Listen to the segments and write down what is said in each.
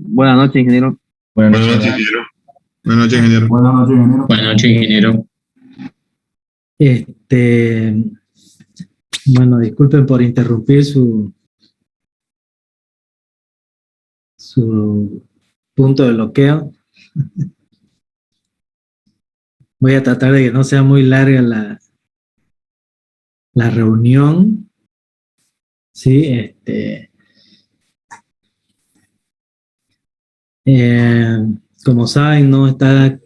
Buenas noches, ingeniero. Buenas noches, ingeniero. Buenas noches, ingeniero. Buenas noches, ingeniero. Buenas noches, ingeniero. Bueno, disculpen por interrumpir su punto de bloqueo. Voy a tratar de que no sea muy larga la reunión. Sí, como saben, no está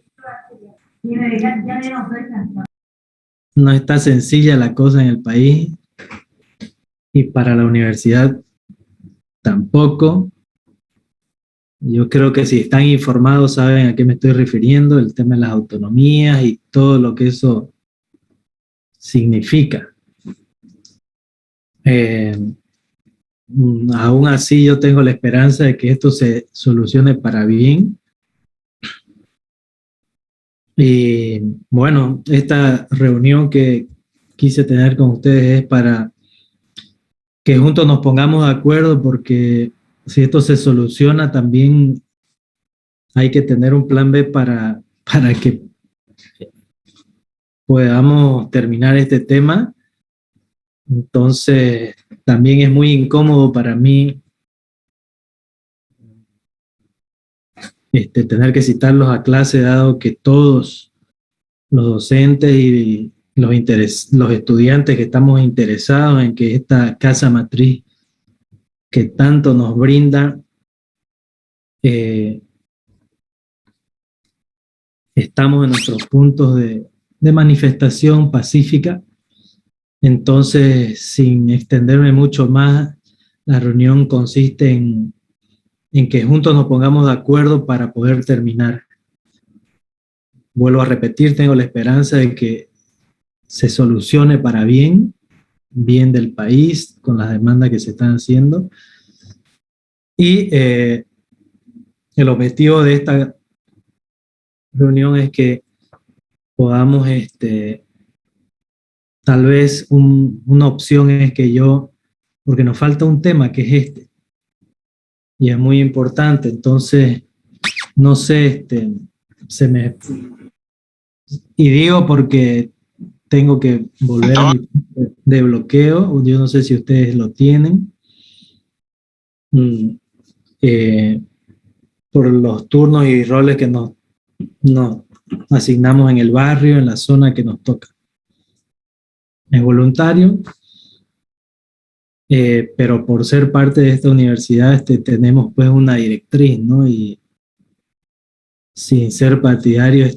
sencilla la cosa en el país y para la universidad tampoco. Yo creo que si están informados saben a qué me estoy refiriendo, el tema de las autonomías y todo lo que eso significa. Aún así yo tengo la esperanza de que esto se solucione para bien. Y bueno, esta reunión que quise tener con ustedes es para que juntos nos pongamos de acuerdo, porque si esto se soluciona también hay que tener un plan B para que podamos terminar este tema. Entonces también es muy incómodo para mí tener que citarlos a clase, dado que todos los docentes y los estudiantes que estamos interesados en que esta casa matriz que tanto nos brinda, estamos en nuestros puntos de manifestación pacífica. Entonces, sin extenderme mucho más, la reunión consiste en que juntos nos pongamos de acuerdo para poder terminar. Vuelvo a repetir, tengo la esperanza de que se solucione para bien del país, con las demandas que se están haciendo. Y el objetivo de esta reunión es que podamos, tal vez una opción es que porque nos falta un tema que es y es muy importante, entonces, no sé, y digo porque tengo que volver a mi de bloqueo, yo no sé si ustedes lo tienen, por los turnos y roles que nos asignamos en el barrio, en la zona que nos toca. Es voluntario, pero por ser parte de esta universidad tenemos pues una directriz, ¿no? Y sin ser partidario,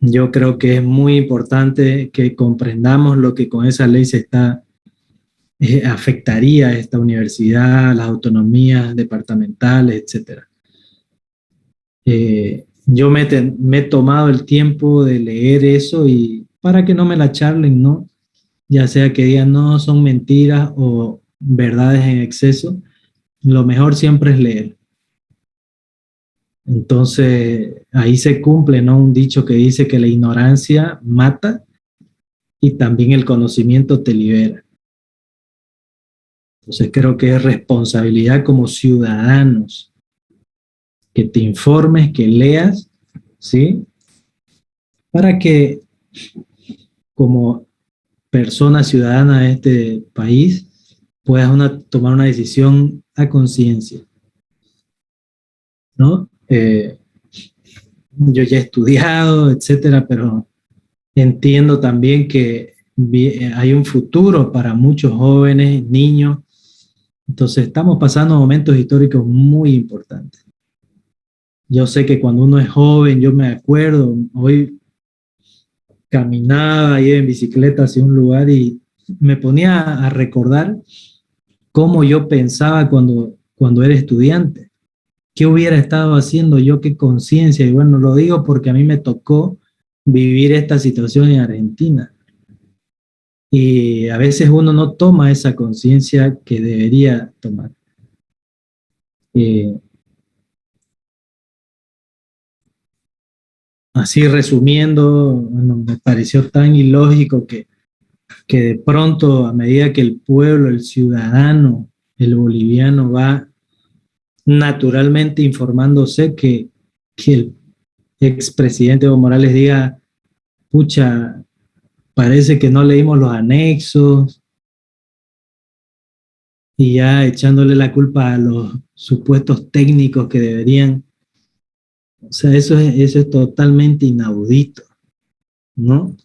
yo creo que es muy importante que comprendamos lo que con esa ley afectaría a esta universidad, las autonomías departamentales, etc. Yo me he tomado el tiempo de leer eso y para que no me la charlen, ¿no? Ya sea que digan no, son mentiras o verdades en exceso, lo mejor siempre es leer. Entonces, ahí se cumple, ¿no? Un dicho que dice que la ignorancia mata y también el conocimiento te libera. Entonces, creo que es responsabilidad como ciudadanos que te informes, que leas, ¿sí? Para que, como persona ciudadana de este país, puedas tomar una decisión a conciencia, ¿no? Yo ya he estudiado, etcétera, pero entiendo también que hay un futuro para muchos jóvenes, niños. Entonces estamos pasando momentos históricos muy importantes. Yo sé que cuando uno es joven, yo me acuerdo, hoy caminaba, iba en bicicleta hacia un lugar y me ponía a recordar cómo yo pensaba cuando era estudiante. ¿Qué hubiera estado haciendo yo? ¿Qué conciencia? Y bueno, lo digo porque a mí me tocó vivir esta situación en Argentina. Y a veces uno no toma esa conciencia que debería tomar. Así resumiendo, bueno, me pareció tan ilógico que de pronto, a medida que el pueblo, el ciudadano, el boliviano va naturalmente informándose que el expresidente Evo Morales diga, pucha, parece que no leímos los anexos, y ya echándole la culpa a los supuestos técnicos que deberían. O sea, eso es totalmente inaudito, ¿no?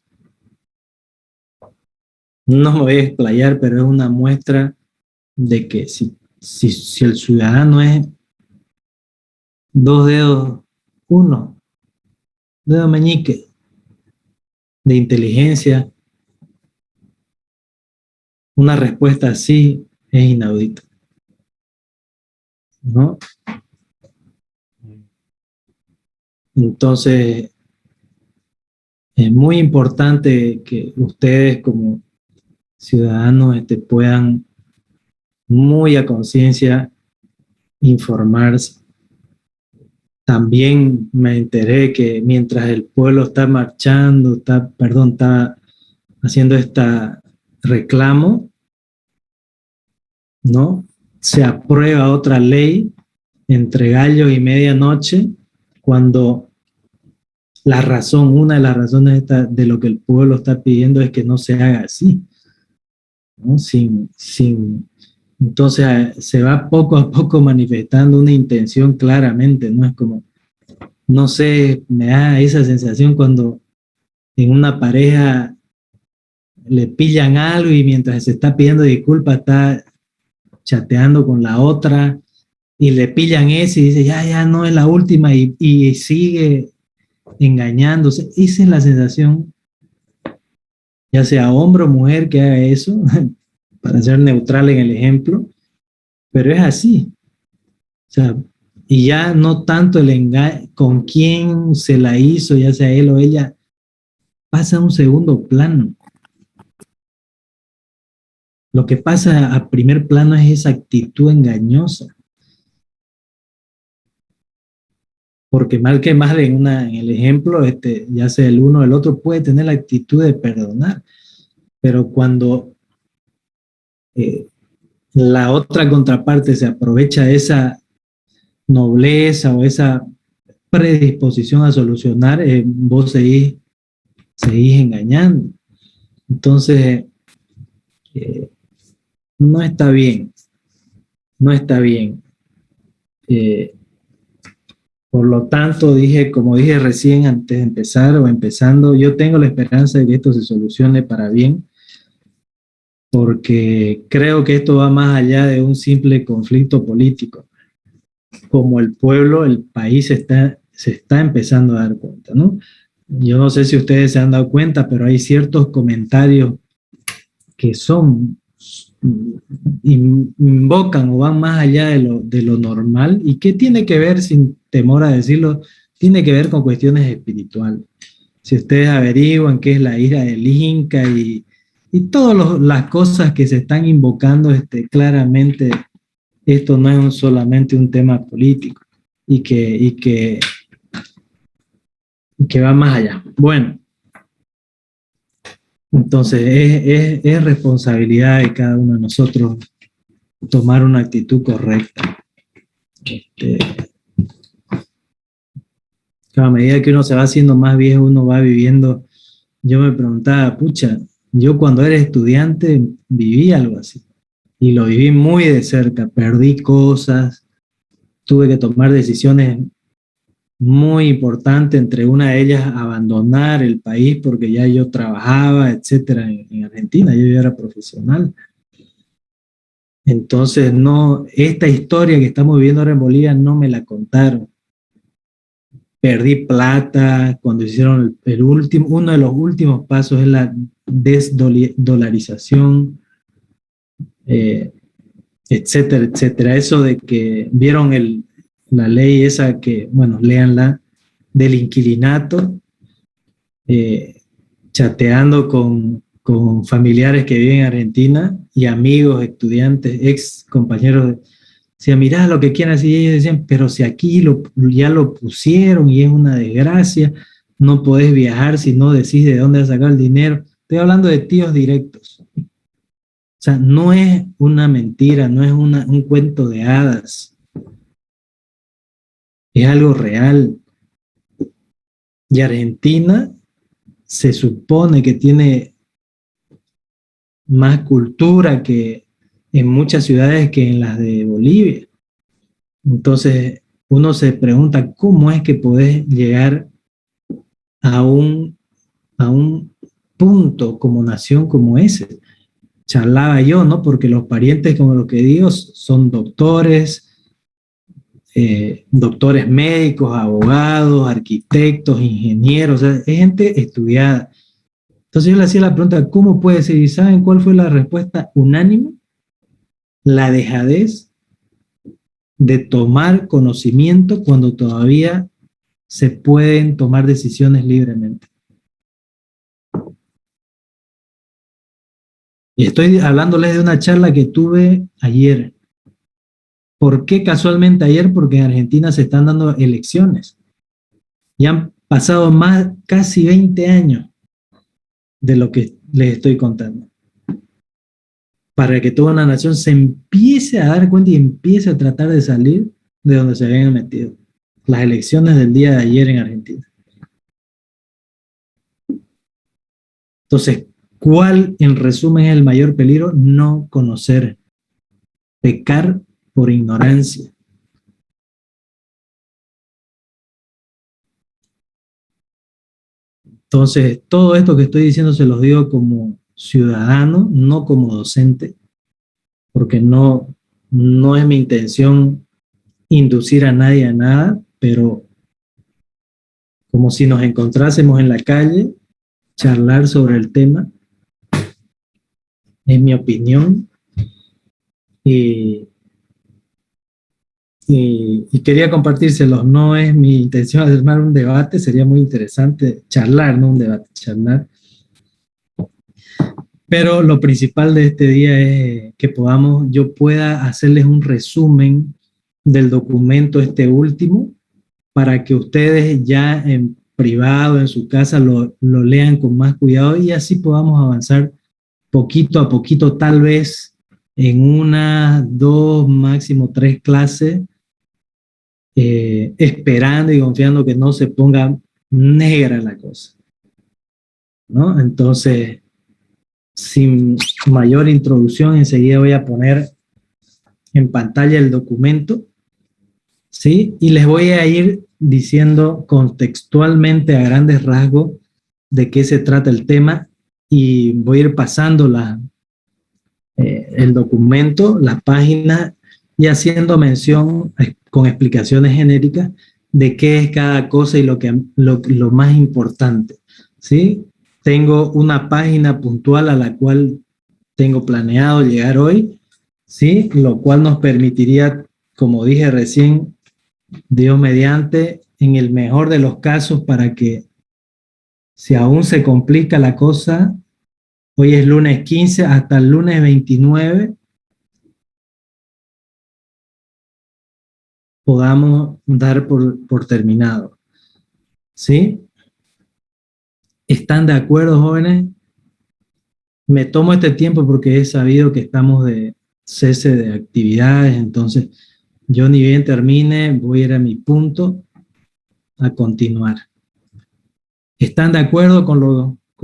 No me voy a explayar, pero es una muestra de que si el ciudadano es dos dedos, uno, dedo meñique de inteligencia, una respuesta así es inaudita, ¿no? Entonces, es muy importante que ustedes como ciudadanos puedan muy a conciencia informarse. También me enteré que mientras el pueblo está marchando, está haciendo este reclamo, ¿no? Se aprueba otra ley entre gallos y medianoche, cuando una de las razones de lo que el pueblo está pidiendo es que no se haga así, ¿no? Entonces se va poco a poco manifestando una intención claramente, ¿no? Es como, no sé, me da esa sensación cuando en una pareja le pillan algo y mientras se está pidiendo disculpas está chateando con la otra y le pillan eso y dice, ya, no es la última y sigue engañándose. Esa es la sensación, ya sea hombre o mujer que haga eso, para ser neutral en el ejemplo, pero es así. O sea, y ya no tanto el engaño, con quién se la hizo, ya sea él o ella, pasa a un segundo plano. Lo que pasa a primer plano es esa actitud engañosa. Porque mal que mal en el ejemplo, ya sea el uno o el otro, puede tener la actitud de perdonar. Pero cuando la otra contraparte se aprovecha de esa nobleza o esa predisposición a solucionar, vos seguís engañando. Entonces, no está bien, no está bien. Por lo tanto, como dije recién antes de empezar o empezando, yo tengo la esperanza de que esto se solucione para bien, porque creo que esto va más allá de un simple conflicto político. Como el pueblo, el país se está empezando a dar cuenta, ¿no? Yo no sé si ustedes se han dado cuenta, pero hay ciertos comentarios que invocan o van más allá de lo normal, y que tiene que ver, sin temor a decirlo, tiene que ver con cuestiones espirituales. Si ustedes averiguan qué es la ira del Inca y todas las cosas que se están invocando, claramente esto no es solamente un tema político y que va más allá. Bueno, entonces es responsabilidad de cada uno de nosotros tomar una actitud correcta. A medida que uno se va haciendo más viejo, uno va viviendo. Yo me preguntaba, pucha, yo cuando era estudiante viví algo así y lo viví muy de cerca, perdí cosas, tuve que tomar decisiones muy importantes, entre una de ellas abandonar el país porque ya yo trabajaba, etcétera, en Argentina, yo ya era profesional. Entonces, esta historia que estamos viviendo ahora en Bolivia no me la contaron. Perdí plata cuando hicieron uno de los últimos pasos es la desdolarización, etcétera, etcétera. Eso de que vieron la ley esa que, bueno, léanla, del inquilinato, chateando con familiares que viven en Argentina y amigos, estudiantes, ex compañeros. Decían, mirá lo que quieren hacer, y ellos decían, pero si aquí ya lo pusieron y es una desgracia, no podés viajar si no decís de dónde vas a sacar el dinero. Estoy hablando de tíos directos. O sea, no es una mentira, no es un cuento de hadas, es algo real. Y Argentina se supone que tiene más cultura que en muchas ciudades que en las de Bolivia. Entonces, uno se pregunta cómo es que podés llegar a un punto como nación como ese. Charlaba yo, ¿no? Porque los parientes, como lo que digo, son doctores, doctores médicos, abogados, arquitectos, ingenieros, o sea, es gente estudiada. Entonces yo le hacía la pregunta, ¿cómo puede ser? ¿Y saben cuál fue la respuesta unánime? La dejadez de tomar conocimiento cuando todavía se pueden tomar decisiones libremente. Y estoy hablándoles de una charla que tuve ayer. ¿Por qué casualmente ayer? Porque en Argentina se están dando elecciones. Y han pasado casi 20 años de lo que les estoy contando. Para que toda una nación se empiece a dar cuenta y empiece a tratar de salir de donde se habían metido. Las elecciones del día de ayer en Argentina. Entonces, ¿cuál en resumen es el mayor peligro? No conocer. Pecar por ignorancia. Entonces, todo esto que estoy diciendo se los digo como ciudadano, no como docente, porque no es mi intención inducir a nadie a nada, pero como si nos encontrásemos en la calle, charlar sobre el tema, es mi opinión, y, y quería compartírselos. No es mi intención armar un debate, sería muy interesante charlar, no un debate, charlar. Pero lo principal de este día es que yo pueda hacerles un resumen del documento este último para que ustedes ya en privado, en su casa, lo lean con más cuidado y así podamos avanzar poquito a poquito, tal vez en una, dos, máximo tres clases, esperando y confiando que no se ponga negra la cosa, ¿no? Entonces, sin mayor introducción, enseguida voy a poner en pantalla el documento, ¿sí? Y les voy a ir diciendo contextualmente a grandes rasgos de qué se trata el tema y voy a ir pasando el documento, la página y haciendo mención con explicaciones genéricas de qué es cada cosa y lo más importante, ¿sí? Tengo una página puntual a la cual tengo planeado llegar hoy, ¿sí? Lo cual nos permitiría, como dije recién, Dios mediante, en el mejor de los casos, para que si aún se complica la cosa, hoy es lunes 15, hasta el lunes 29, podamos dar por terminado, ¿sí? ¿Están de acuerdo, jóvenes? Me tomo este tiempo porque he sabido que estamos de cese de actividades, entonces yo ni bien termine, voy a ir a mi punto a continuar. ¿Están de acuerdo con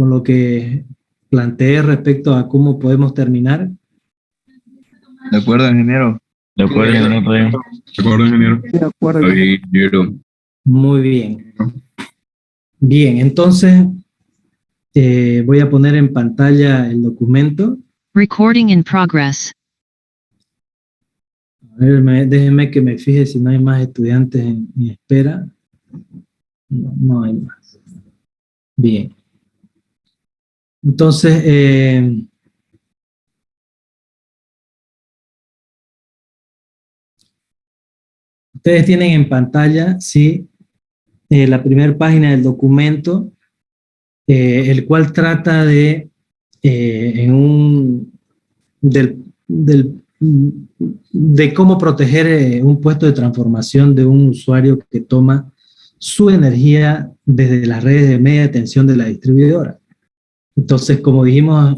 lo que planteé respecto a cómo podemos terminar? De acuerdo, ingeniero. De acuerdo, ingeniero. De acuerdo, ingeniero. De acuerdo. Está bien, ingeniero. Muy bien. Bien, entonces voy a poner en pantalla el documento. Recording in progress. A ver, déjenme que me fije si no hay más estudiantes en espera. No, no hay más. Bien. Entonces, ustedes tienen en pantalla, sí, la primera página del documento, el cual trata de, de cómo proteger un puesto de transformación de un usuario que toma su energía desde las redes de media tensión de la distribuidora. Entonces, como dijimos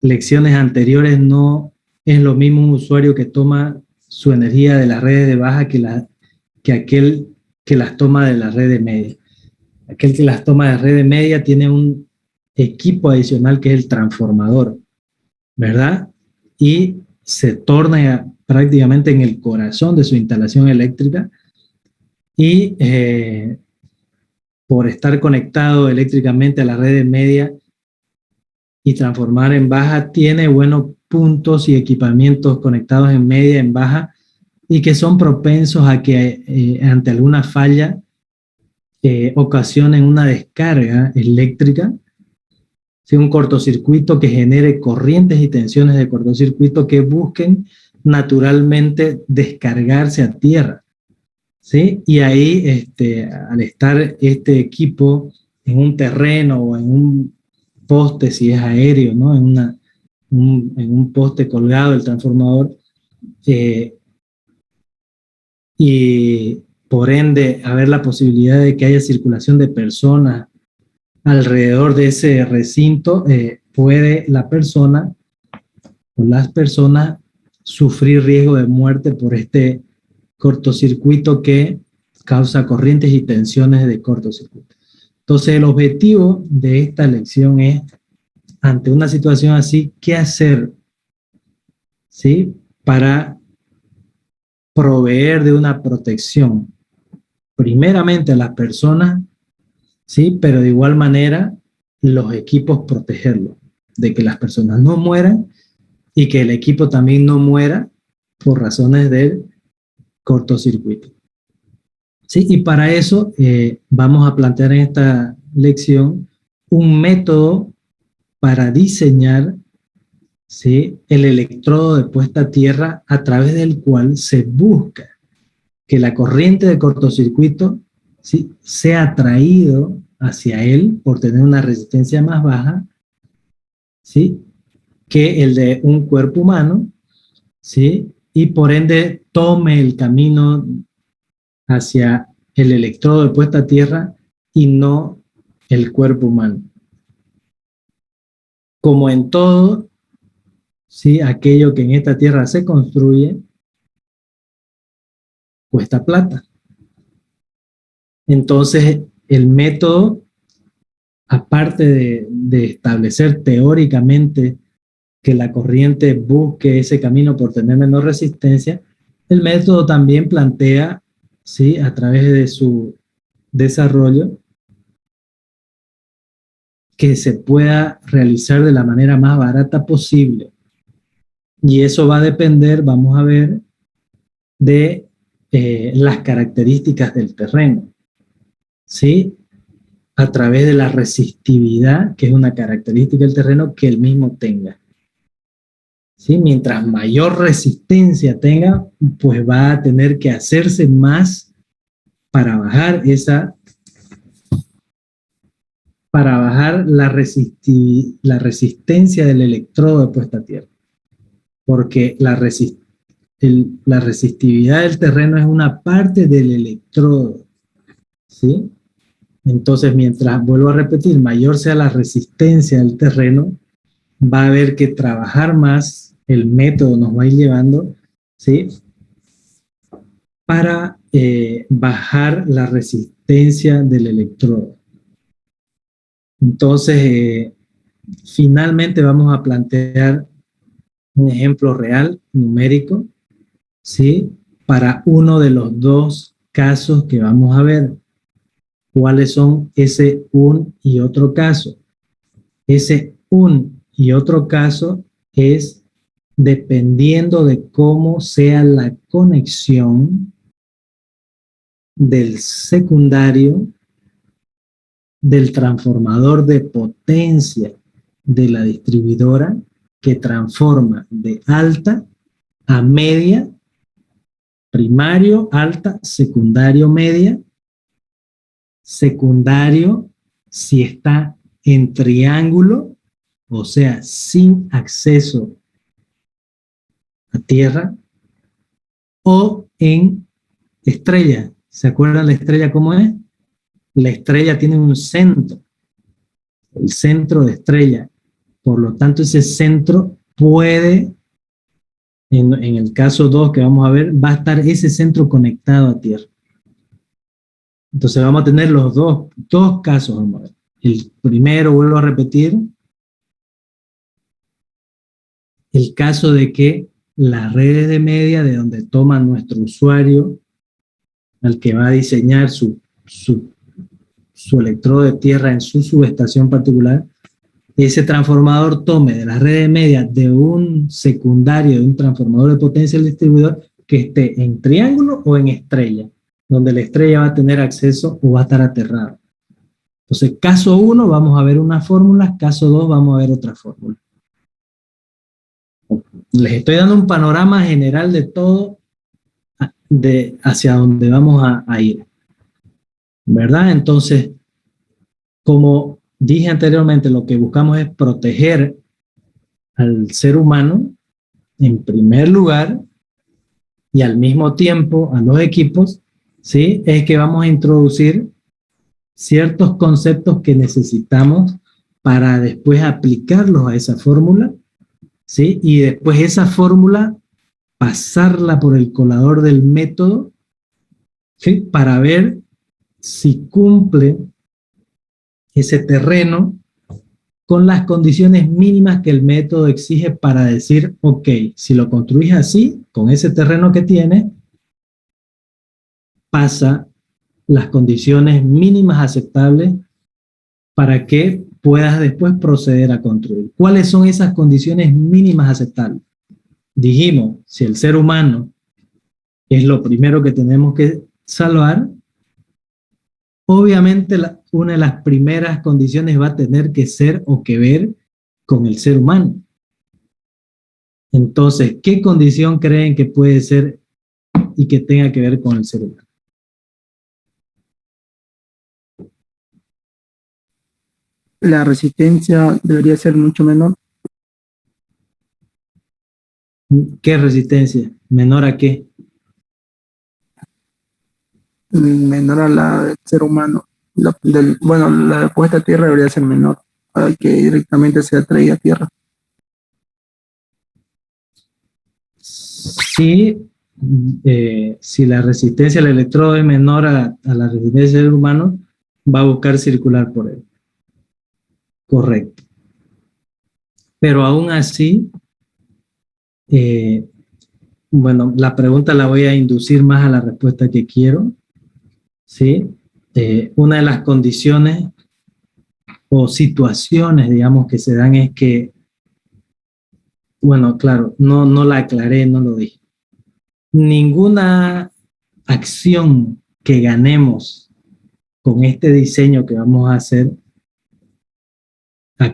lecciones anteriores, no es lo mismo un usuario que toma su energía de las redes de baja que aquel que las toma de la red de media. Aquel que las toma de red de media tiene un equipo adicional que es el transformador, ¿verdad? Y se torna prácticamente en el corazón de su instalación eléctrica y por estar conectado eléctricamente a la red de media y transformar en baja, tiene buenos puntos y equipamientos conectados en media, en baja, y que son propensos a que ante alguna falla ocasionen una descarga eléctrica, ¿sí? Un cortocircuito que genere corrientes y tensiones de cortocircuito que busquen naturalmente descargarse a tierra, ¿sí? Y ahí, al estar este equipo en un terreno o en un poste, si es aéreo, ¿no? En un poste colgado el transformador, y por ende haber la posibilidad de que haya circulación de personas alrededor de ese recinto, puede la persona o las personas sufrir riesgo de muerte por este cortocircuito que causa corrientes y tensiones de cortocircuito. Entonces, el objetivo de esta lección es, ante una situación así, ¿qué hacer? ¿Sí? Para proveer de una protección, primeramente a las personas, ¿sí? Pero de igual manera, los equipos protegerlos, de que las personas no mueran y que el equipo también no muera por razones del cortocircuito. ¿Sí? Y para eso vamos a plantear en esta lección un método para diseñar, ¿sí?, el electrodo de puesta a tierra a través del cual se busca que la corriente de cortocircuito, ¿sí?, sea atraído hacia él por tener una resistencia más baja, ¿sí?, que el de un cuerpo humano, ¿sí?, y por ende tome el camino hacia el electrodo de puesta a tierra y no el cuerpo humano. Como en todo, ¿sí?, aquello que en esta tierra se construye cuesta plata. Entonces, el método, aparte de establecer teóricamente que la corriente busque ese camino por tener menor resistencia, el método también plantea, ¿sí?, a través de su desarrollo, que se pueda realizar de la manera más barata posible. Y eso va a depender, vamos a ver, de las características del terreno, ¿sí? A través de la resistividad, que es una característica del terreno que el mismo tenga. ¿Sí? Mientras mayor resistencia tenga, pues va a tener que hacerse más para bajar la resistencia del electrodo de puesta a tierra. Porque la resistividad del terreno es una parte del electrodo, ¿sí? Entonces, mientras, vuelvo a repetir, mayor sea la resistencia del terreno, va a haber que trabajar más, el método nos va a ir llevando, ¿sí?, para bajar la resistencia del electrodo. Entonces, finalmente vamos a plantear un ejemplo real, numérico, ¿sí?, para uno de los dos casos que vamos a ver. ¿Cuáles son ese un y otro caso? Ese un y otro caso es dependiendo de cómo sea la conexión del secundario del transformador de potencia de la distribuidora que transforma de alta a media, primario, alta, secundario, media, secundario si está en triángulo, o sea, sin acceso a tierra, o en estrella. ¿Se acuerdan la estrella cómo es? La estrella tiene un centro, el centro de estrella, Por lo tanto, ese centro puede, en el caso 2 que vamos a ver, va a estar ese centro conectado a Tierra. Entonces vamos a tener los dos casos. Vamos a ver. El primero, vuelvo a repetir, el caso de que las redes de media de donde toma nuestro usuario, al que va a diseñar su electrodo de tierra en su subestación particular, ese transformador tome de la red de media de un secundario, de un transformador de potencia del distribuidor que esté en triángulo o en estrella, donde la estrella va a tener acceso o va a estar aterrada. Entonces, caso 1 vamos a ver una fórmula, caso 2 vamos a ver otra fórmula. Les estoy dando un panorama general de todo, hacia donde vamos a ir, ¿verdad? Entonces, como dije anteriormente, lo que buscamos es proteger al ser humano en primer lugar y al mismo tiempo a los equipos, ¿sí? Es que vamos a introducir ciertos conceptos que necesitamos para después aplicarlos a esa fórmula, ¿sí? Y después esa fórmula pasarla por el colador del método, ¿sí? Para ver si cumple ese terreno con las condiciones mínimas que el método exige para decir, ok, si lo construís así, con ese terreno que tiene, pasa las condiciones mínimas aceptables para que puedas después proceder a construir. ¿Cuáles son esas condiciones mínimas aceptables? Dijimos, si el ser humano es lo primero que tenemos que salvar, obviamente una de las primeras condiciones va a tener que ser o que ver con el ser humano. Entonces, ¿qué condición creen que puede ser y que tenga que ver con el ser humano? La resistencia debería ser mucho menor. ¿Qué resistencia? ¿Menor a qué? Menor a la del ser humano. La puesta a tierra debería ser menor para que directamente se atraiga a tierra. Sí, si la resistencia al electrodo es menor a la resistencia del ser humano, va a buscar circular por él. Correcto. Pero aún así, bueno, la pregunta la voy a inducir más a la respuesta que quiero, ¿sí? Una de las condiciones o situaciones, digamos, que se dan es que, bueno, claro, no la aclaré, no lo dije. Ninguna acción que ganemos con este diseño que vamos a hacer, la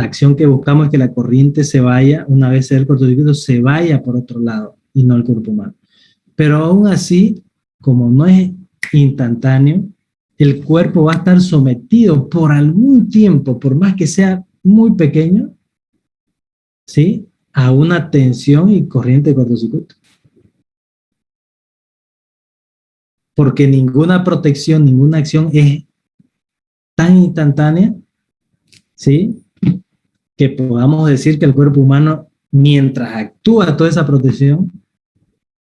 acción que buscamos es que la corriente se vaya, una vez sea el cortocircuito, se vaya por otro lado y no el cuerpo humano. Pero aún así, como no es instantáneo, el cuerpo va a estar sometido por algún tiempo, por más que sea muy pequeño, ¿sí? A una tensión y corriente de cortocircuito. Porque ninguna protección, ninguna acción es tan instantánea, ¿sí? Que podamos decir que el cuerpo humano, mientras actúa toda esa protección,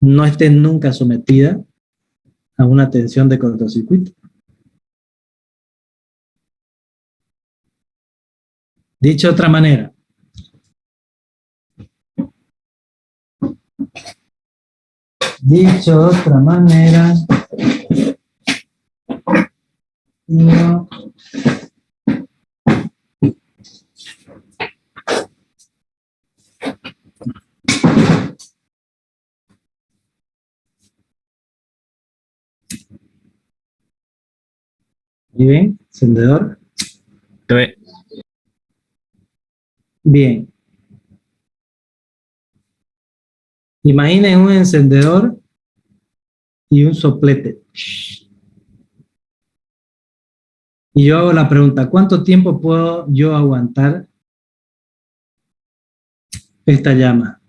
no esté nunca sometida a una tensión de cortocircuito. Dicho de otra manera, no. Bien, encendedor. Bien. Imaginen un encendedor y un soplete. Y yo hago la pregunta, ¿cuánto tiempo puedo yo aguantar esta llama?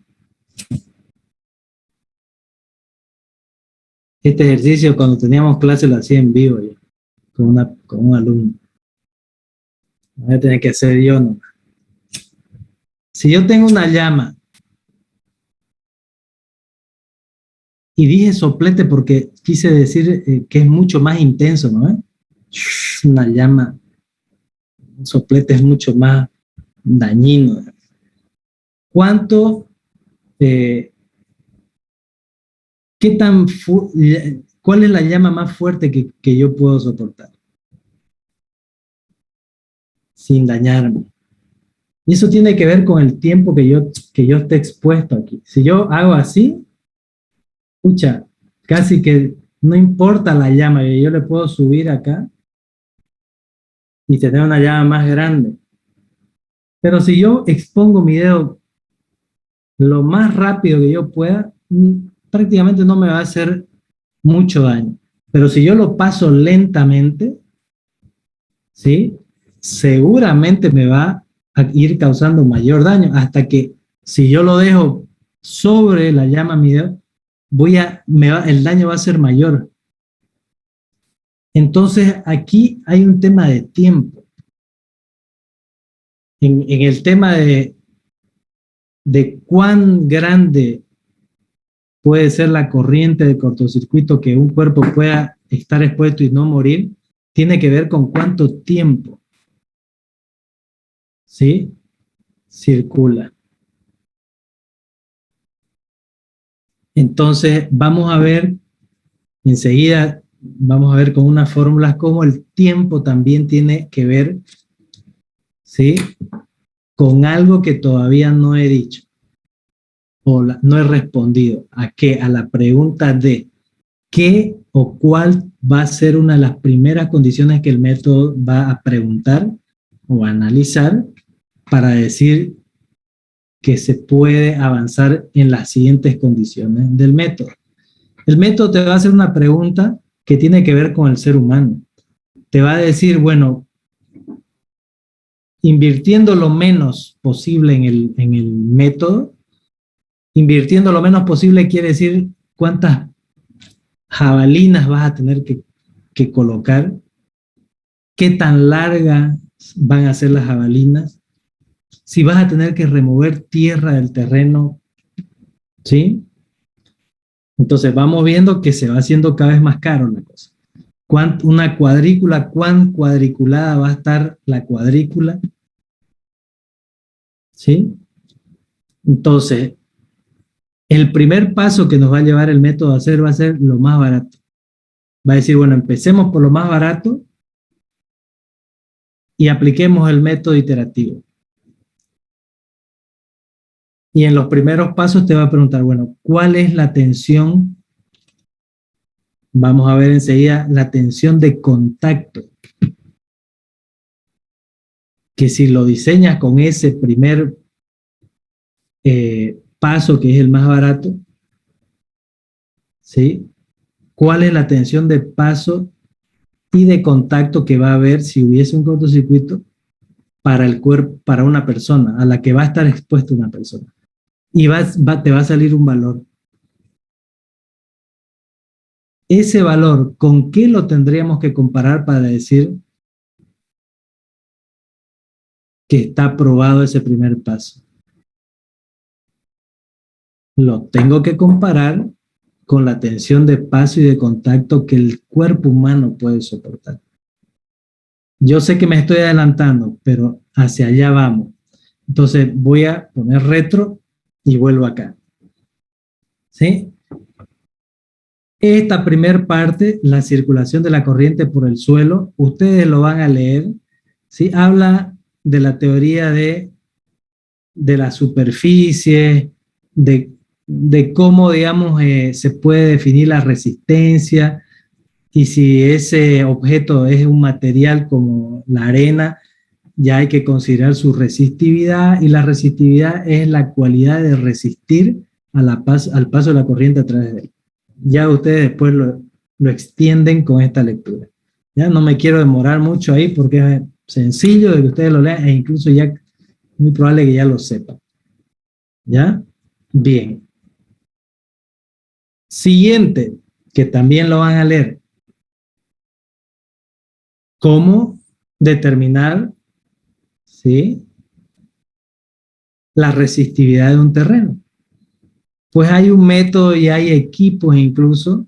Este ejercicio cuando teníamos clase lo hacía en vivo yo, con un alumno. Voy a tener que hacer yo, ¿no? Si yo tengo una llama y dije soplete porque quise decir que es mucho más intenso, ¿no? Una llama, un soplete es mucho más dañino. ¿Cuánto, qué tan, cuál es la llama más fuerte que yo puedo soportar sin dañarme? Y eso tiene que ver con el tiempo que yo esté expuesto aquí. Si yo hago así, escucha, casi que no importa la llama, yo le puedo subir acá y tener una llama más grande. Pero si yo expongo mi dedo lo más rápido que yo pueda, prácticamente no me va a hacer mucho daño. Pero si yo lo paso lentamente, ¿sí? Seguramente me va a ir causando mayor daño hasta que si yo lo dejo sobre la llama mi dedo, el daño va a ser mayor. Entonces aquí hay un tema de tiempo. En el tema de cuán grande puede ser la corriente de cortocircuito que un cuerpo pueda estar expuesto y no morir, tiene que ver con cuánto tiempo, ¿sí?, circula. Entonces vamos a ver enseguida, vamos a ver con unas fórmulas cómo el tiempo también tiene que ver, ¿sí?, con algo que todavía no he dicho o no he respondido. ¿A qué? A la pregunta de qué o cuál va a ser una de las primeras condiciones que el método va a preguntar o a analizar para decir que se puede avanzar en las siguientes condiciones del método. El método te va a hacer una pregunta que tiene que ver con el ser humano. Te va a decir, bueno, invirtiendo lo menos posible en el método, invirtiendo lo menos posible quiere decir cuántas jabalinas vas a tener que colocar, qué tan largas van a ser las jabalinas, si vas a tener que remover tierra del terreno, ¿sí? Entonces vamos viendo que se va haciendo cada vez más caro la cosa. Una cuadrícula, ¿cuán cuadriculada va a estar la cuadrícula? ¿Sí? Entonces, el primer paso que nos va a llevar el método a hacer va a ser lo más barato. Va a decir, bueno, empecemos por lo más barato y apliquemos el método iterativo. Y en los primeros pasos te va a preguntar, bueno, ¿cuál es la tensión? Vamos a ver enseguida la tensión de contacto. Que si lo diseñas con ese primer paso, que es el más barato, ¿sí? ¿Cuál es la tensión de paso y de contacto que va a haber si hubiese un cortocircuito para el cuerpo, para una persona, a la que va a estar expuesta una persona? Y te va a salir un valor. Ese valor, ¿con qué lo tendríamos que comparar para decir que está aprobado ese primer paso? Lo tengo que comparar con la tensión de paso y de contacto que el cuerpo humano puede soportar. Yo sé que me estoy adelantando, pero hacia allá vamos. Entonces voy a poner retro y vuelvo acá. ¿Sí? Esta primer parte, la circulación de la corriente por el suelo, ustedes lo van a leer. ¿Sí? Habla de la teoría de la superficie, de cómo, digamos, se puede definir la resistencia y si ese objeto es un material como la arena, ya hay que considerar su resistividad, y la resistividad es la cualidad de resistir al paso de la corriente a través de él. Ya ustedes después lo extienden con esta lectura. Ya no me quiero demorar mucho ahí porque es sencillo de que ustedes lo lean e incluso ya es muy probable que ya lo sepan. ¿Ya? Bien. Siguiente, que también lo van a leer. ¿Cómo determinar, ¿sí?, la resistividad de un terreno. Pues hay un método y hay equipos incluso,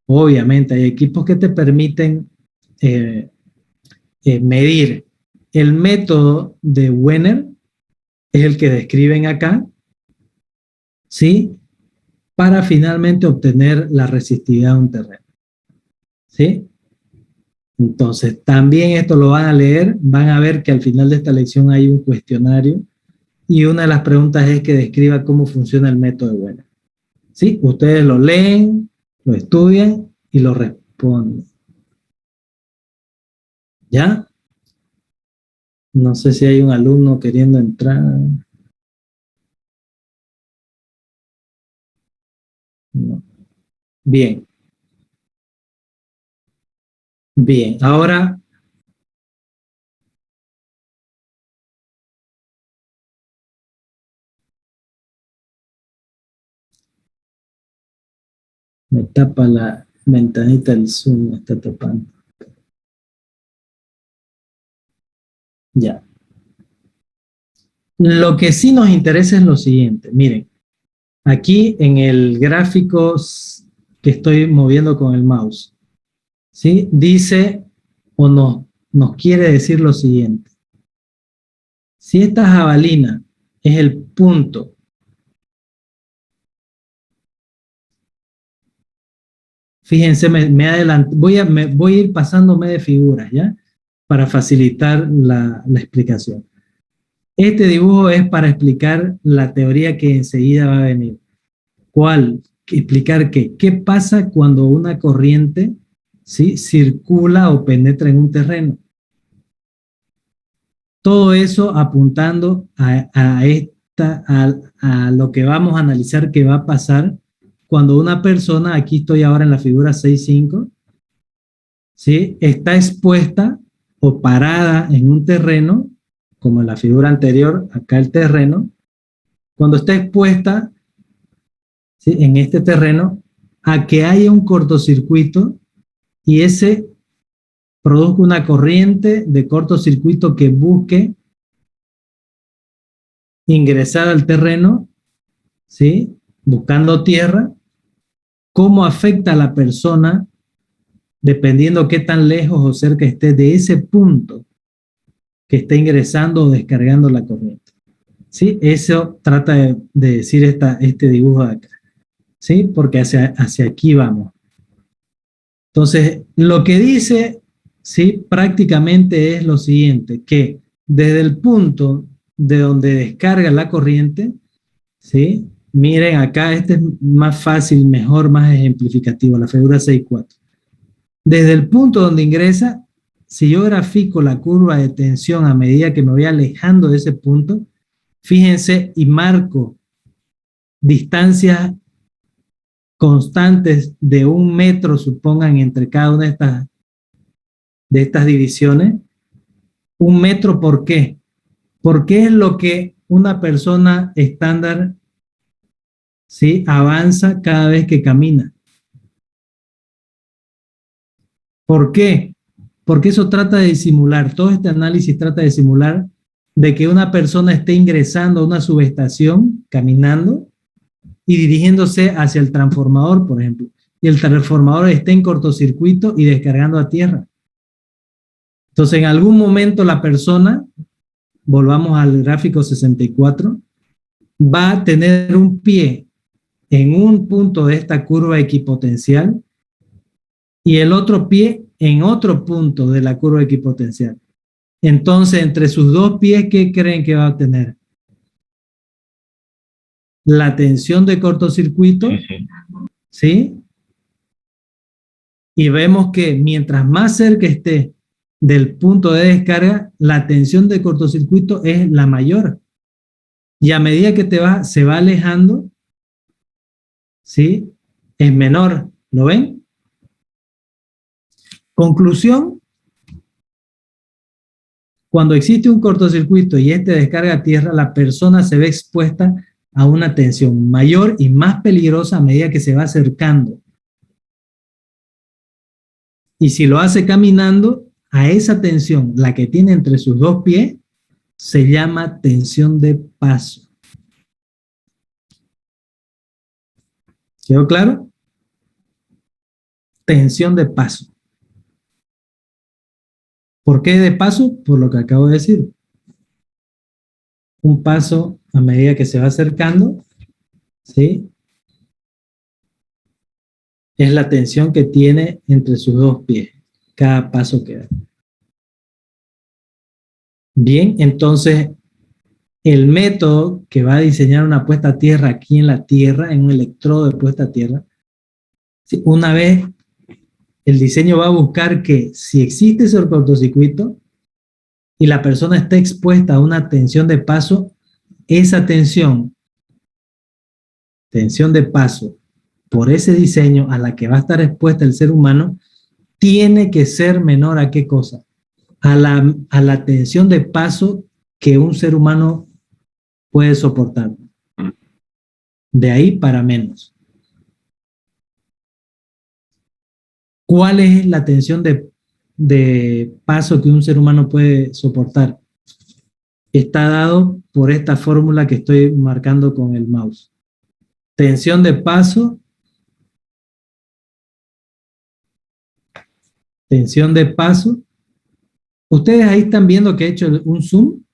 obviamente hay equipos que te permiten medir. El método de Wenner es el que describen acá, ¿sí? Para finalmente obtener la resistividad de un terreno, ¿sí? Entonces, también esto lo van a leer, van a ver que al final de esta lección hay un cuestionario y una de las preguntas es que describa cómo funciona el método de Wenner. ¿Sí? Ustedes lo leen, lo estudian y lo responden. ¿Ya? No sé si hay un alumno queriendo entrar. No. Bien. Bien, ahora me tapa la ventanita del Zoom, me está tapando. Ya. Lo que sí nos interesa es lo siguiente. Miren, aquí en el gráfico que estoy moviendo con el mouse, ¿sí? Dice o nos quiere decir lo siguiente. Si esta jabalina es el punto fíjense, me adelanto, voy a ir pasándome de figuras, ¿ya? Para facilitar la explicación. Este dibujo es para explicar la teoría que enseguida va a venir. ¿Cuál? Explicar qué. ¿Qué pasa cuando una corriente, ¿sí?, circula o penetra en un terreno? Todo eso apuntando a lo que vamos a analizar que va a pasar cuando una persona, aquí estoy ahora en la figura 6.5, ¿sí?, está expuesta o parada en un terreno, como en la figura anterior, acá el terreno, cuando está expuesta, ¿sí?, en este terreno, a que haya un cortocircuito y ese produzca una corriente de cortocircuito que busque ingresar al terreno, ¿sí?, buscando tierra. ¿Cómo afecta a la persona dependiendo qué tan lejos o cerca esté de ese punto que está ingresando o descargando la corriente? ¿Sí? Eso trata de decir este dibujo de acá, ¿sí? Porque hacia aquí vamos. Entonces, lo que dice, ¿sí?, prácticamente es lo siguiente, que desde el punto de donde descarga la corriente, ¿sí? Miren acá, este es más fácil, mejor, más ejemplificativo, la figura 6.4. Desde el punto donde ingresa, si yo grafico la curva de tensión a medida que me voy alejando de ese punto, fíjense y marco distancias constantes de 1 metro, supongan, entre cada una de estas divisiones. 1 metro, ¿por qué? Porque es lo que una persona estándar, ¿sí?, avanza cada vez que camina. ¿Por qué? Porque eso trata de simular, todo este análisis trata de simular de que una persona esté ingresando a una subestación, caminando, y dirigiéndose hacia el transformador, por ejemplo, y el transformador esté en cortocircuito y descargando a tierra. Entonces, en algún momento la persona, volvamos al gráfico 64, va a tener un pie en un punto de esta curva equipotencial y el otro pie en otro punto de la curva equipotencial. Entonces, entre sus dos pies, ¿qué creen que va a tener? La tensión de cortocircuito, ¿sí? Y vemos que mientras más cerca esté del punto de descarga, la tensión de cortocircuito es la mayor. Y a medida que se va alejando, ¿sí?, es menor. ¿Lo ven? Conclusión: cuando existe un cortocircuito y este descarga a tierra, la persona se ve expuesta a una tensión mayor y más peligrosa a medida que se va acercando. Y si lo hace caminando, a esa tensión, la que tiene entre sus dos pies, se llama tensión de paso. ¿Quedó claro? Tensión de paso. ¿Por qué de paso? Por lo que acabo de decir. Un paso a medida que se va acercando, ¿sí? Es la tensión que tiene entre sus dos pies, cada paso que da. Bien, entonces el método que va a diseñar una puesta a tierra aquí en la Tierra, en un electrodo de puesta a tierra, una vez el diseño va a buscar que si existe ese cortocircuito y la persona está expuesta a una tensión de paso, esa tensión de paso por ese diseño a la que va a estar expuesta el ser humano, tiene que ser menor a ¿qué cosa? A la tensión de paso que un ser humano puede soportar. De ahí para menos. ¿Cuál es la tensión de paso que un ser humano puede soportar? Está dado por esta fórmula que estoy marcando con el mouse. Tensión de paso. Tensión de paso. ¿Ustedes ahí están viendo que he hecho un zoom?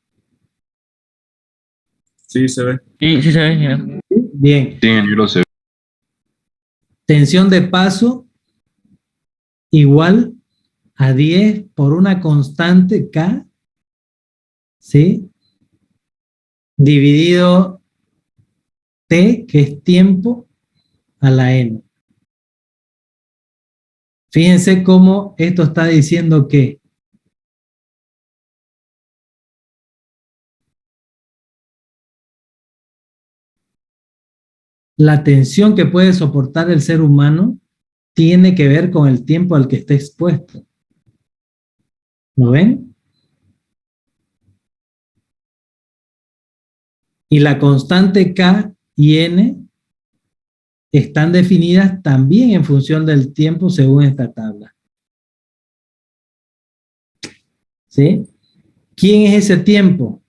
Sí, se ve. Sí, sí se ve, ingeniero. Bien. Sí, en el libro se ve. Tensión de paso igual a 10 por una constante K, ¿sí? Dividido T, que es tiempo, a la N. Fíjense cómo esto está diciendo que la tensión que puede soportar el ser humano tiene que ver con el tiempo al que esté expuesto. ¿Lo ven? Y la constante K y N están definidas también en función del tiempo según esta tabla. ¿Sí? ¿Quién es ese tiempo?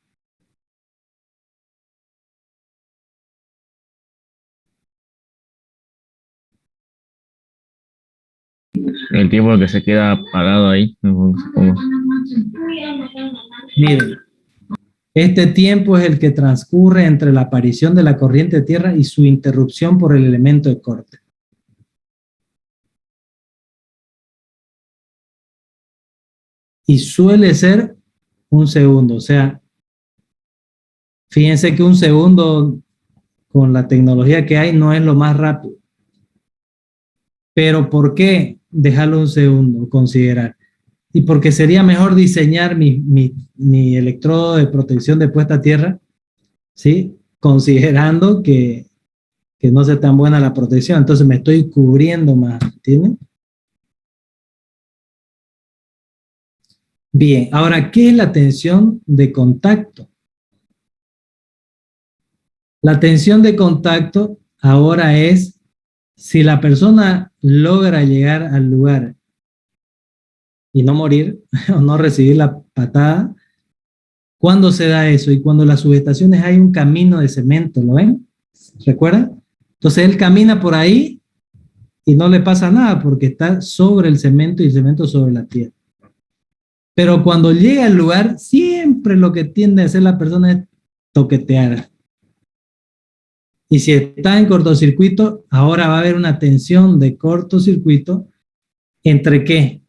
El tiempo que se queda parado ahí, supongo. Miren, este tiempo es el que transcurre entre la aparición de la corriente de tierra y su interrupción por el elemento de corte. Y suele ser un segundo, o sea, fíjense que un segundo con la tecnología que hay no es lo más rápido. Pero ¿por qué dejarlo un segundo, considerar? Y porque sería mejor diseñar mi electrodo de protección de puesta a tierra, ¿sí? Considerando que no sea tan buena la protección. Entonces me estoy cubriendo más, ¿entienden? Bien, ahora, ¿qué es la tensión de contacto? La tensión de contacto ahora es si la persona logra llegar al lugar y no morir o no recibir la patada. ¿Cuándo se da eso? Y cuando las subestaciones hay un camino de cemento, ¿lo ven? ¿Recuerdan? Entonces él camina por ahí y no le pasa nada porque está sobre el cemento y el cemento sobre la tierra. Pero cuando llega al lugar, siempre lo que tiende a hacer la persona es toquetear. Y si está en cortocircuito, ahora va a haber una tensión de cortocircuito. ¿Entre qué?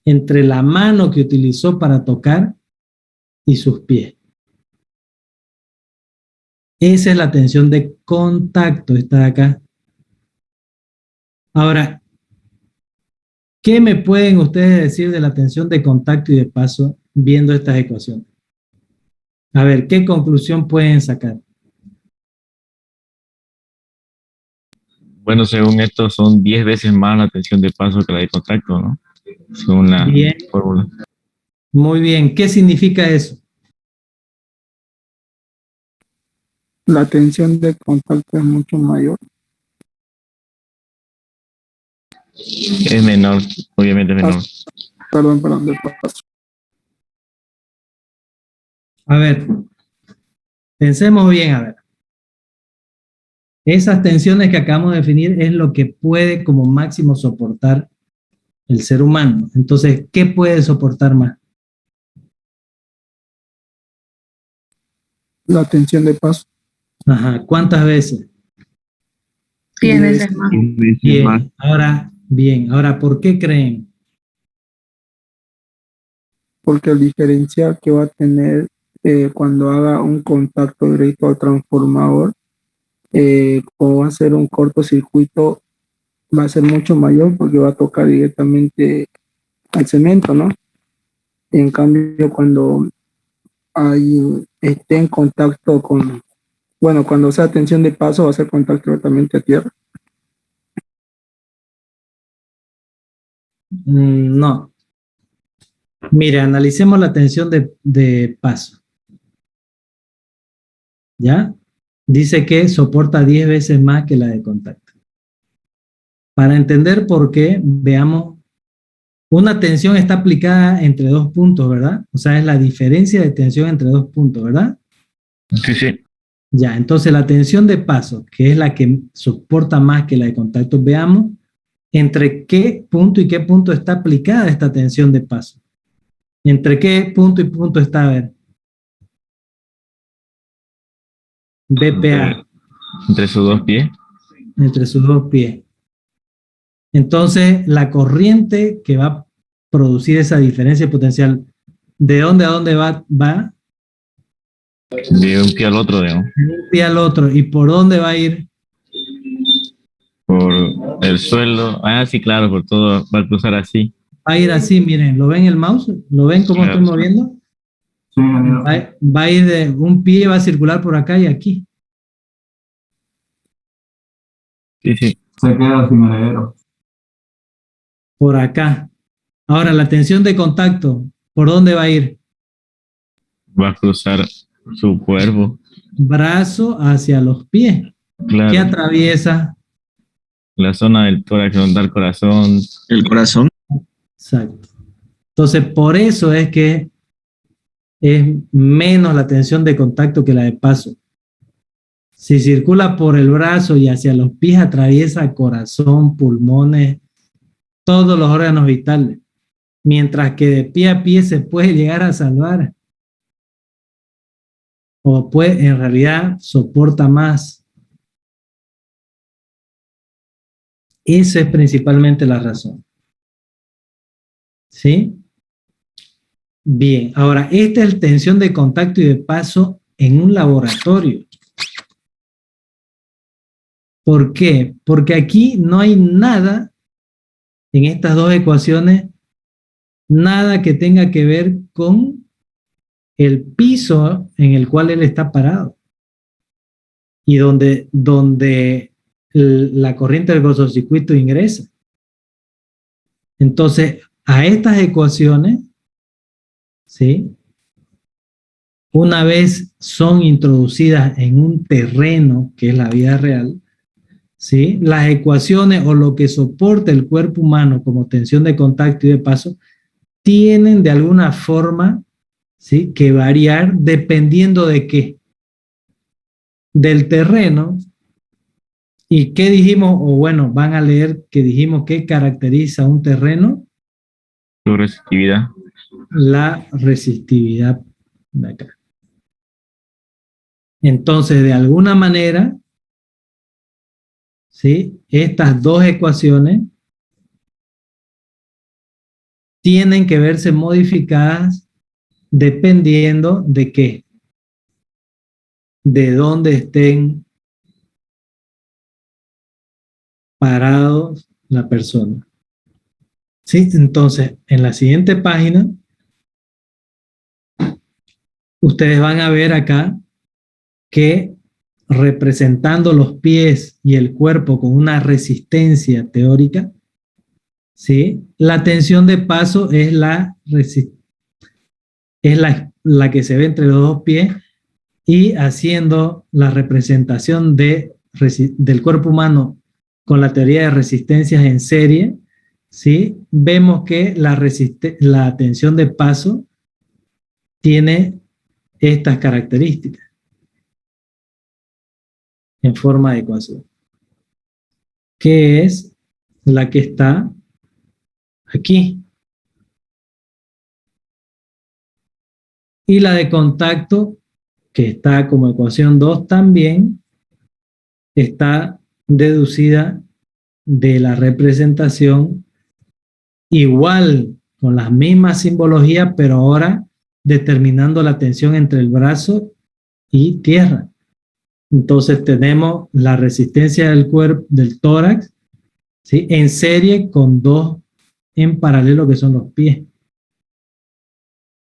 Entre la mano que utilizó para tocar y sus pies. Esa es la tensión de contacto, está de acá. Ahora, ¿qué me pueden ustedes decir de la tensión de contacto y de paso viendo estas ecuaciones? A ver, ¿qué conclusión pueden sacar? Bueno, según esto son 10 veces más la tensión de paso que la de contacto, ¿no? Según la Bien. fórmula. Muy bien, ¿qué significa eso? La tensión de contacto es mucho mayor. Es menor, obviamente es menor. Perdón, de paso. A ver, Pensemos bien, a ver. Esas tensiones que acabamos de definir es lo que puede como máximo soportar el ser humano. Entonces, ¿qué puede soportar más? La tensión de paso. Ajá, ¿cuántas veces? 10 veces más. Bien, ahora, ¿por qué creen? Porque el diferencial que va a tener cuando haga un contacto directo al transformador, como va a ser un cortocircuito, va a ser mucho mayor porque va a tocar directamente al cemento, ¿no? En cambio, cuando esté en contacto con, bueno, cuando sea tensión de paso, va a ser contacto directamente a tierra. No. Mire, analicemos la tensión de paso. ¿Ya? Dice que soporta 10 veces más que la de contacto. Para entender por qué, veamos, una tensión está aplicada entre dos puntos, ¿verdad? O sea, es la diferencia de tensión entre dos puntos, ¿verdad? Sí, sí. Ya, entonces la tensión de paso, que es la que soporta más que la de contacto, veamos entre qué punto y qué punto está aplicada esta tensión de paso. ¿Entre qué punto y punto está? A ver. BPA. Entre sus dos pies. Entre sus dos pies. Entonces, la corriente que va a producir esa diferencia potencial, ¿de dónde a dónde va? Va De un pie al otro, digamos. de un pie al otro. ¿Y por dónde va a ir? Por el suelo. Ah, sí, claro, por todo. Va a cruzar así. Va a ir así, miren, ¿lo ven el mouse? ¿Lo ven cómo Claro. estoy moviendo? Sí, ingeniero. Va a ir de un pie, va a circular por acá y aquí. Sí, sí. Se queda sin heredero. Por acá. Ahora, la tensión de contacto, ¿por dónde va a ir? Va a cruzar su cuerpo. Brazo hacia los pies. ¿Qué Claro. atraviesa? La zona del tórax, donde está el corazón. El corazón. Exacto. Entonces, por eso es que es menos la tensión de contacto que la de paso. Si circula por el brazo y hacia los pies, atraviesa corazón, pulmones, todos los órganos vitales. Mientras que de pie a pie se puede llegar a salvar. O puede, en realidad, soporta más. Esa es principalmente la razón. ¿Sí? Bien, ahora, esta es tensión de contacto y de paso en un laboratorio. ¿Por qué? Porque aquí no hay nada en estas dos ecuaciones, nada que tenga que ver con el piso en el cual él está parado y donde la corriente del cortocircuito ingresa. Entonces, a estas ecuaciones, ¿sí? Una vez son introducidas en un terreno que es la vida real, ¿sí? Las ecuaciones o lo que soporta el cuerpo humano como tensión de contacto y de paso tienen de alguna forma, ¿sí?, que variar dependiendo de qué. Del terreno. ¿Y qué dijimos? O bueno, van a leer que dijimos que caracteriza un terreno. Su resistividad. La resistividad de acá. Entonces, de alguna manera, ¿sí?, estas dos ecuaciones tienen que verse modificadas dependiendo de qué, de dónde estén parados la persona. ¿Sí? Entonces, en la siguiente página, ustedes van a ver acá que representando los pies y el cuerpo con una resistencia teórica, ¿sí?, la tensión de paso es la que se ve entre los dos pies, y haciendo la representación del cuerpo humano con la teoría de resistencias en serie, ¿sí?, vemos que la tensión de paso tiene estas características. en forma de ecuación, que es la que está aquí. Y la de contacto, que está como ecuación 2 también, está deducida de la representación igual, con las mismas simbologías, pero ahora determinando la tensión entre el brazo y tierra. Entonces tenemos la resistencia del cuerpo, del tórax, ¿sí?, en serie con dos en paralelo que son los pies.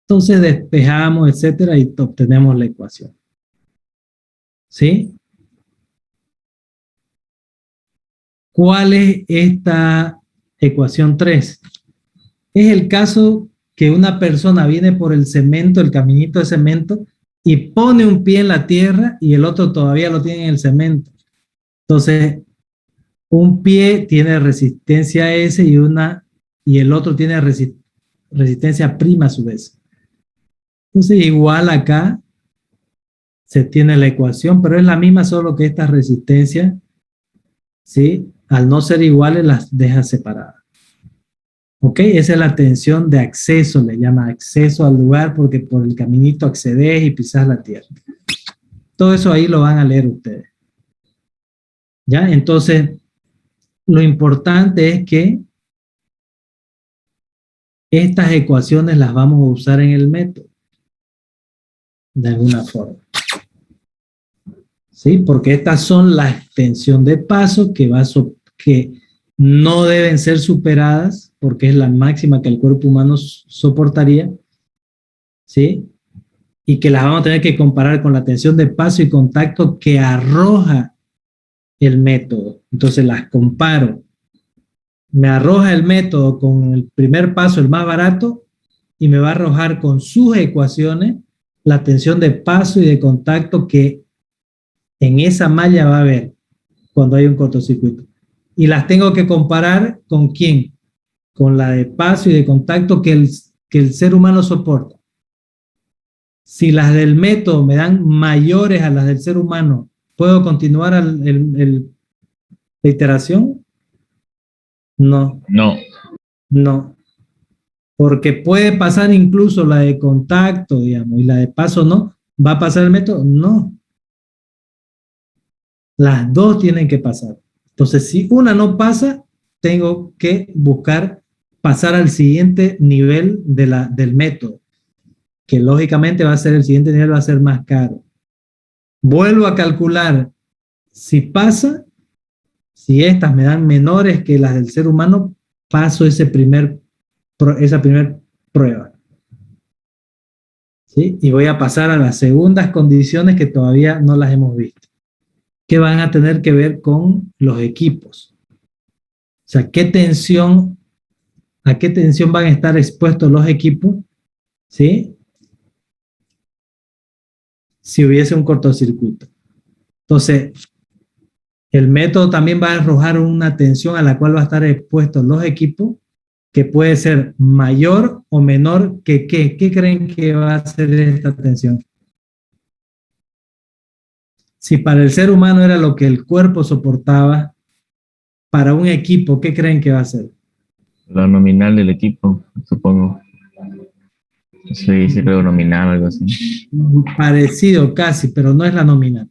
Entonces despejamos, etcétera, y obtenemos la ecuación. ¿Sí? ¿Cuál es esta ecuación 3? Es el caso que una persona viene por el cemento, el caminito de cemento, y pone un pie en la tierra y el otro todavía lo tiene en el cemento. Entonces, un pie tiene resistencia S y el otro tiene resistencia prima a su vez. Entonces, igual acá se tiene la ecuación, pero es la misma, solo que estas resistencias, ¿sí?, al no ser iguales, las deja separadas. ¿Ok? Esa es la tensión de acceso, le llama acceso al lugar, porque por el caminito accedes y pisas la tierra. Todo eso ahí lo van a leer ustedes. ¿Ya? Entonces, lo importante es que estas ecuaciones las vamos a usar en el método, de alguna forma. ¿Sí? Porque estas son la extensión de paso que no deben ser superadas, porque es la máxima que el cuerpo humano soportaría, ¿sí? Y que las vamos a tener que comparar con la tensión de paso y contacto que arroja el método. Entonces las comparo. Me arroja el método con el primer paso, el más barato, y me va a arrojar con sus ecuaciones la tensión de paso y de contacto que en esa malla va a haber cuando hay un cortocircuito. Y las tengo que comparar ¿con quién? Con la de paso y de contacto que el ser humano soporta. Si las del método me dan mayores a las del ser humano, ¿puedo continuar la iteración? No. No. Porque puede pasar incluso la de contacto, digamos, y la de paso no. ¿Va a pasar el método? No. Las dos tienen que pasar. Entonces, si una no pasa, tengo que buscar pasar al siguiente nivel del método, que lógicamente va a ser el siguiente nivel, va a ser más caro. Vuelvo a calcular si pasa, si estas me dan menores que las del ser humano, paso esa primera prueba. ¿Sí? Y voy a pasar a las segundas condiciones que todavía no las hemos visto, que van a tener que ver con los equipos. O sea, ¿a qué tensión van a estar expuestos los equipos? ¿Sí? Si hubiese un cortocircuito. Entonces, el método también va a arrojar una tensión a la cual va a estar expuestos los equipos, que puede ser mayor o menor que ¿qué? ¿Qué creen que va a ser esta tensión? Si para el ser humano era lo que el cuerpo soportaba, para un equipo, ¿qué creen que va a ser? La nominal del equipo, supongo. Sí, sí, creo nominal, algo así. Parecido casi, pero no es la nominal.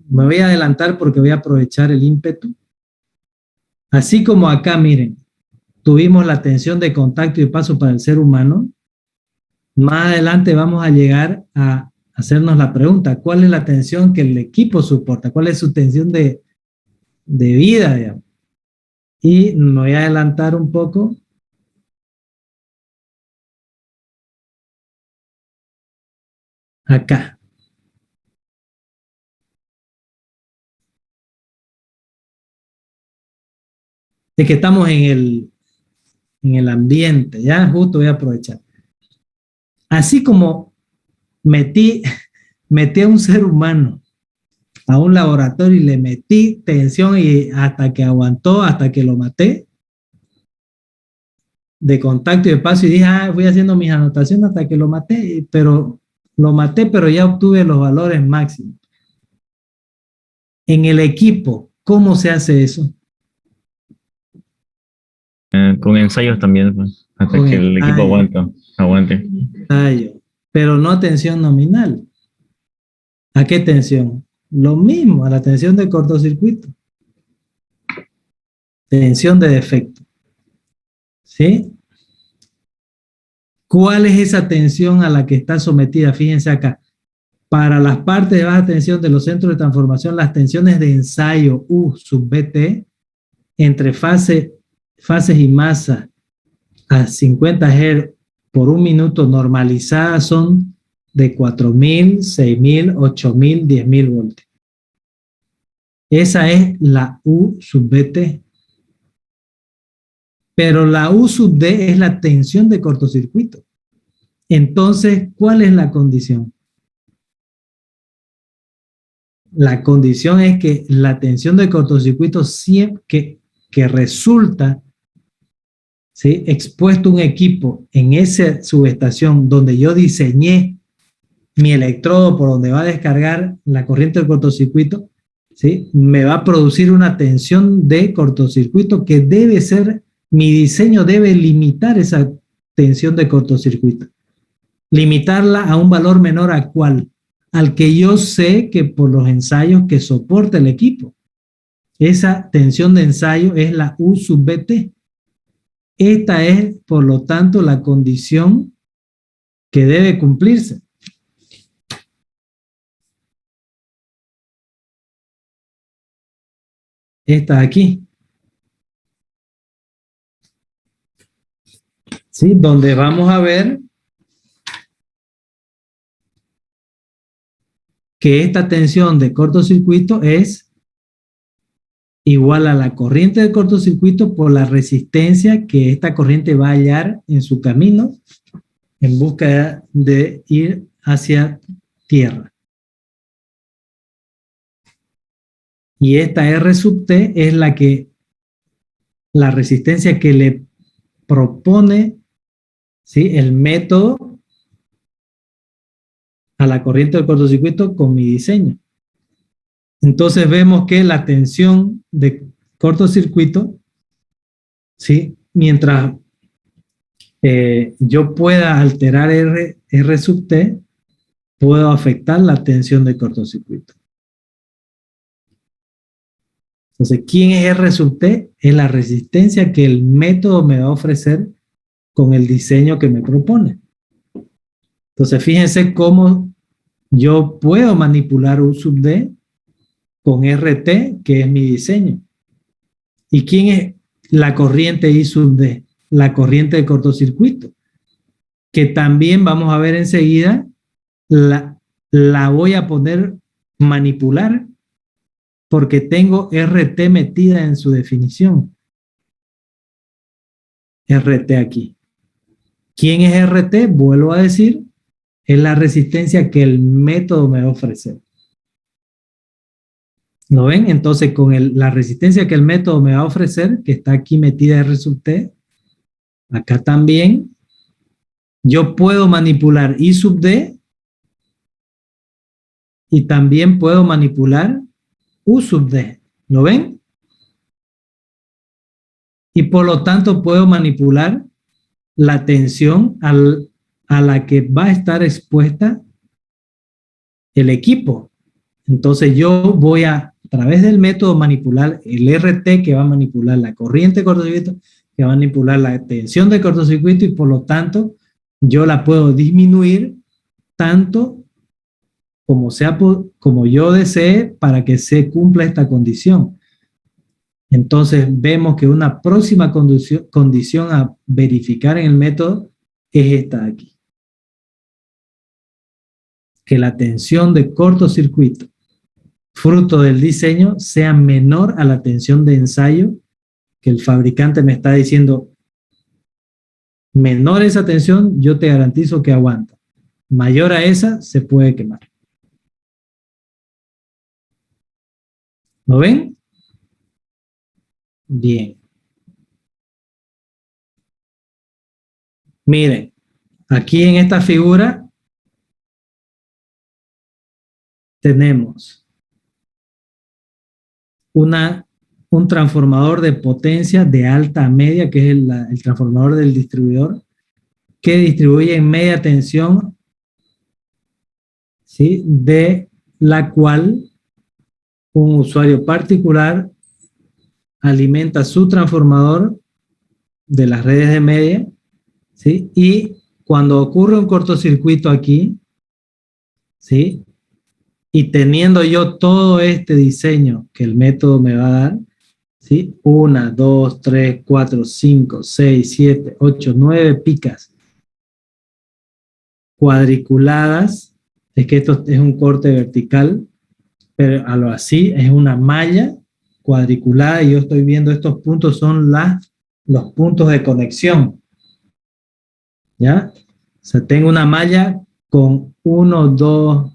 Me voy a adelantar porque voy a aprovechar el ímpetu. Así como acá, miren, tuvimos la tensión de contacto y paso para el ser humano, más adelante vamos a llegar a hacernos la pregunta, ¿cuál es la tensión que el equipo soporta? ¿Cuál es su tensión de vida, digamos? Y me voy a adelantar un poco. Acá. Es que estamos en el ambiente, ya justo voy a aprovechar. Así como metí a un ser humano a un laboratorio y le metí tensión y hasta que aguantó, hasta que lo maté, de contacto y de paso, y dije, voy haciendo mis anotaciones hasta que lo maté, pero lo maté, pero ya obtuve los valores máximos. En el equipo, ¿cómo se hace eso? Con ensayos también, pues, hasta Con que el equipo aguante. ensayo, pero no a tensión nominal. ¿A qué tensión? Lo mismo, a la tensión de cortocircuito. Tensión de defecto. ¿Sí? ¿Cuál es esa tensión a la que está sometida? Fíjense acá. Para las partes de baja tensión de los centros de transformación, las tensiones de ensayo U sub BT entre fases y masa a 50 Hz por un minuto normalizadas son de 4.000, 6.000, 8.000, 10.000 voltios. Esa es la U sub BT. Pero la U sub D es la tensión de cortocircuito. Entonces, ¿cuál es la condición? La condición es que la tensión de cortocircuito siempre que resulta, ¿sí?, expuesto un equipo en esa subestación donde yo diseñé mi electrodo por donde va a descargar la corriente de cortocircuito, ¿sí?, me va a producir una tensión de cortocircuito que debe ser, mi diseño debe limitar esa tensión de cortocircuito. Limitarla a un valor menor a ¿cuál? Al que yo sé que por los ensayos que soporta el equipo. Esa tensión de ensayo es la U sub BT. Esta es, por lo tanto, la condición que debe cumplirse. Esta de aquí. ¿Sí? Donde vamos a ver que esta tensión de cortocircuito es igual a la corriente de cortocircuito por la resistencia que esta corriente va a hallar en su camino en busca de ir hacia tierra. Y esta R sub T es la resistencia que le propone, ¿sí?, el método a la corriente del cortocircuito con mi diseño. Entonces vemos que la tensión de cortocircuito, ¿sí?, mientras yo pueda alterar R sub T, puedo afectar la tensión de cortocircuito. Entonces, ¿quién es R sub T? Es la resistencia que el método me va a ofrecer con el diseño que me propone. Entonces, fíjense cómo yo puedo manipular U sub D con RT, que es mi diseño. ¿Y quién es la corriente I sub D? La corriente de cortocircuito, que también vamos a ver enseguida, la voy a poder manipular porque tengo RT metida en su definición. RT aquí. ¿Quién es RT? Vuelvo a decir, es la resistencia que el método me va a ofrecer. ¿Lo ven? Entonces, con la resistencia que el método me va a ofrecer, que está aquí metida R sub T, acá también, yo puedo manipular I sub D y también puedo manipular U sub D. ¿Lo ven? Y por lo tanto puedo manipular la tensión a la que va a estar expuesta el equipo. Entonces yo voy a través del método manipular el RT, que va a manipular la corriente de cortocircuito, que va a manipular la tensión de cortocircuito, y por lo tanto yo la puedo disminuir tanto como yo desee para que se cumpla esta condición. Entonces vemos que una próxima condición a verificar en el método es esta de aquí. Que la tensión de cortocircuito, fruto del diseño, sea menor a la tensión de ensayo, que el fabricante me está diciendo, menor esa tensión, yo te garantizo que aguanta. Mayor a esa, se puede quemar. ¿Lo ven? Bien. Miren, aquí en esta figura tenemos un transformador de potencia de alta a media, que es el transformador del distribuidor, que distribuye en media tensión, ¿sí? De la cual un usuario particular alimenta su transformador de las redes de media, ¿sí? Y cuando ocurre un cortocircuito aquí, ¿sí? Y teniendo yo todo este diseño que el método me va a dar, ¿sí? 1, 2, 3, 4, 5, 6, 7, 8, 9 picas cuadriculadas. Es que esto es un corte vertical, pero a lo así es una malla cuadriculada y yo estoy viendo estos puntos son los puntos de conexión. ¿Ya? O sea, tengo una malla con 1, 2,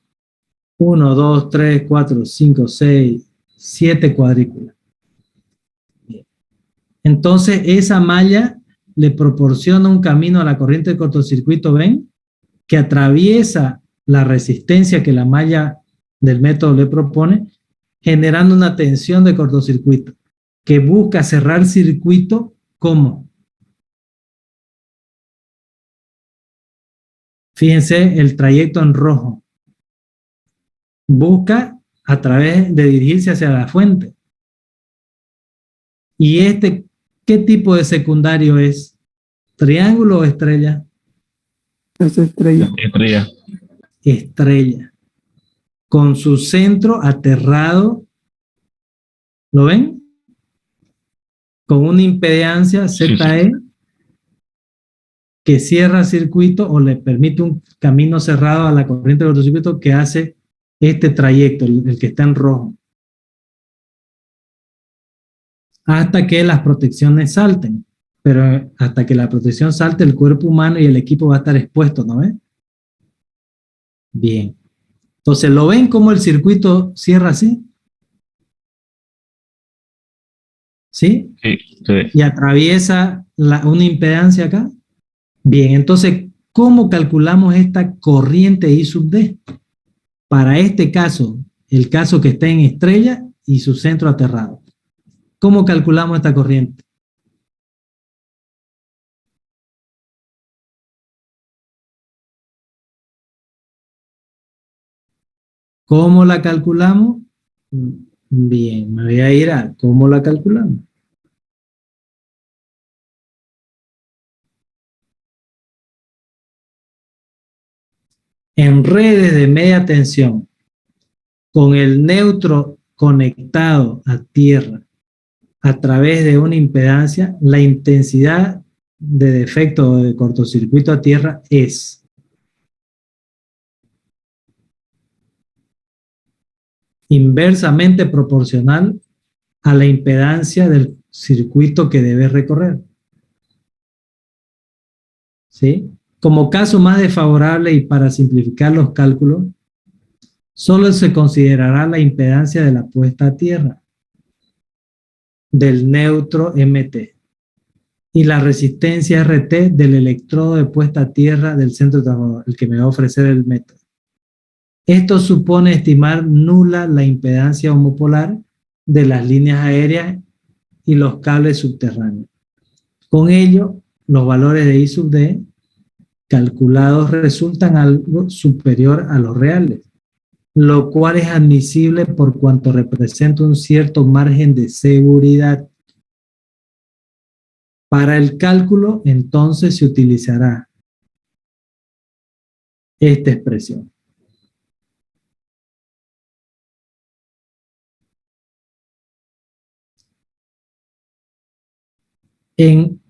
3, 4, 5, 6, 7 cuadrículas. Entonces, esa malla le proporciona un camino a la corriente de cortocircuito, ¿ven? Que atraviesa la resistencia que la malla del método le propone, generando una tensión de cortocircuito que busca cerrar circuito. ¿Cómo? Fíjense el trayecto en rojo. Busca a través de dirigirse hacia la fuente. ¿Y qué tipo de secundario es? ¿Triángulo o estrella? Es estrella. Estrella. Estrella. Con su centro aterrado, ¿lo ven? Con una impedancia ZE que cierra circuito o le permite un camino cerrado a la corriente de cortocircuito que hace este trayecto, el que está en rojo. Hasta que las protecciones salten. Pero hasta que la protección salte, el cuerpo humano y el equipo va a estar expuesto, ¿no ven? Bien. Entonces, ¿lo ven cómo el circuito cierra así? ¿Sí? Sí, sí. Y atraviesa una impedancia acá. Bien, entonces, ¿cómo calculamos esta corriente I sub D? Para este caso, el caso que está en estrella y su centro aterrado. ¿Cómo calculamos esta corriente? ¿Cómo la calculamos? Bien, me voy a ir a cómo la calculamos. En redes de media tensión, con el neutro conectado a tierra a través de una impedancia, la intensidad de defecto o de cortocircuito a tierra es inversamente proporcional a la impedancia del circuito que debe recorrer. ¿Sí? Como caso más desfavorable y para simplificar los cálculos, solo se considerará la impedancia de la puesta a tierra del neutro MT y la resistencia RT del electrodo de puesta a tierra del centro de transformador, el que me va a ofrecer el método. Esto supone estimar nula la impedancia homopolar de las líneas aéreas y los cables subterráneos. Con ello, los valores de I sub D calculados resultan algo superior a los reales, lo cual es admisible por cuanto representa un cierto margen de seguridad. Para el cálculo, entonces, se utilizará esta expresión. En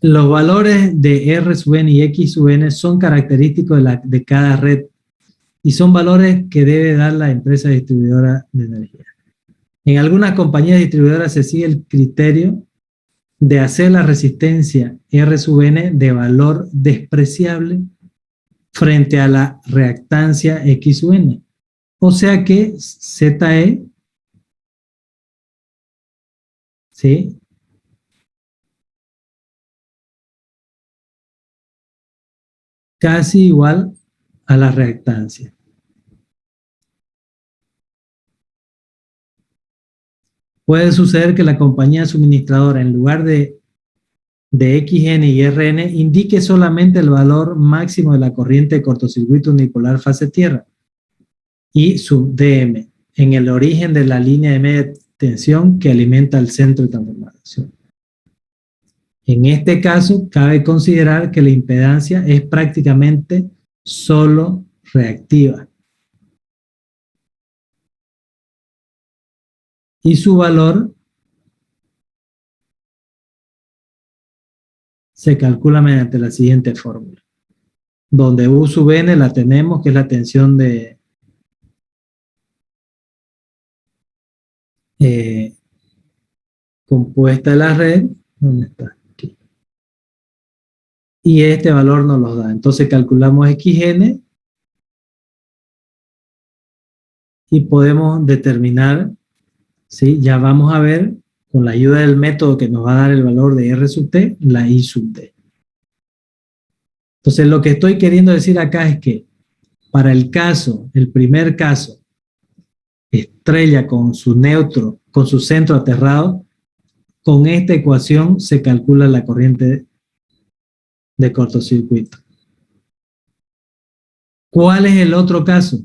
los valores de R sub n y X sub n son característicos de cada red y son valores que debe dar la empresa distribuidora de energía. En algunas compañías distribuidoras se sigue el criterio de hacer la resistencia R sub n de valor despreciable frente a la reactancia X sub n. O sea que ZE, ¿sí?, casi igual a la reactancia. puede suceder que la compañía suministradora, en lugar de XN y RN, indique solamente el valor máximo de la corriente de cortocircuito unipolar fase tierra y sub DM en el origen de la línea de media tensión que alimenta el centro de transformación. En este caso, cabe considerar que la impedancia es prácticamente solo reactiva y su valor se calcula mediante la siguiente fórmula, donde U sub N la tenemos, que es la tensión de compuesta de la red. ¿Dónde está? Aquí. Y este valor nos lo da. Entonces calculamos XN y podemos determinar, ¿sí? Ya vamos a ver, con la ayuda del método que nos va a dar el valor de R sub T, la I sub T. Entonces lo que estoy queriendo decir acá es que para el caso, el primer caso, estrella con su neutro, con su centro aterrado, con esta ecuación se calcula la corriente de cortocircuito. ¿Cuál es el otro caso?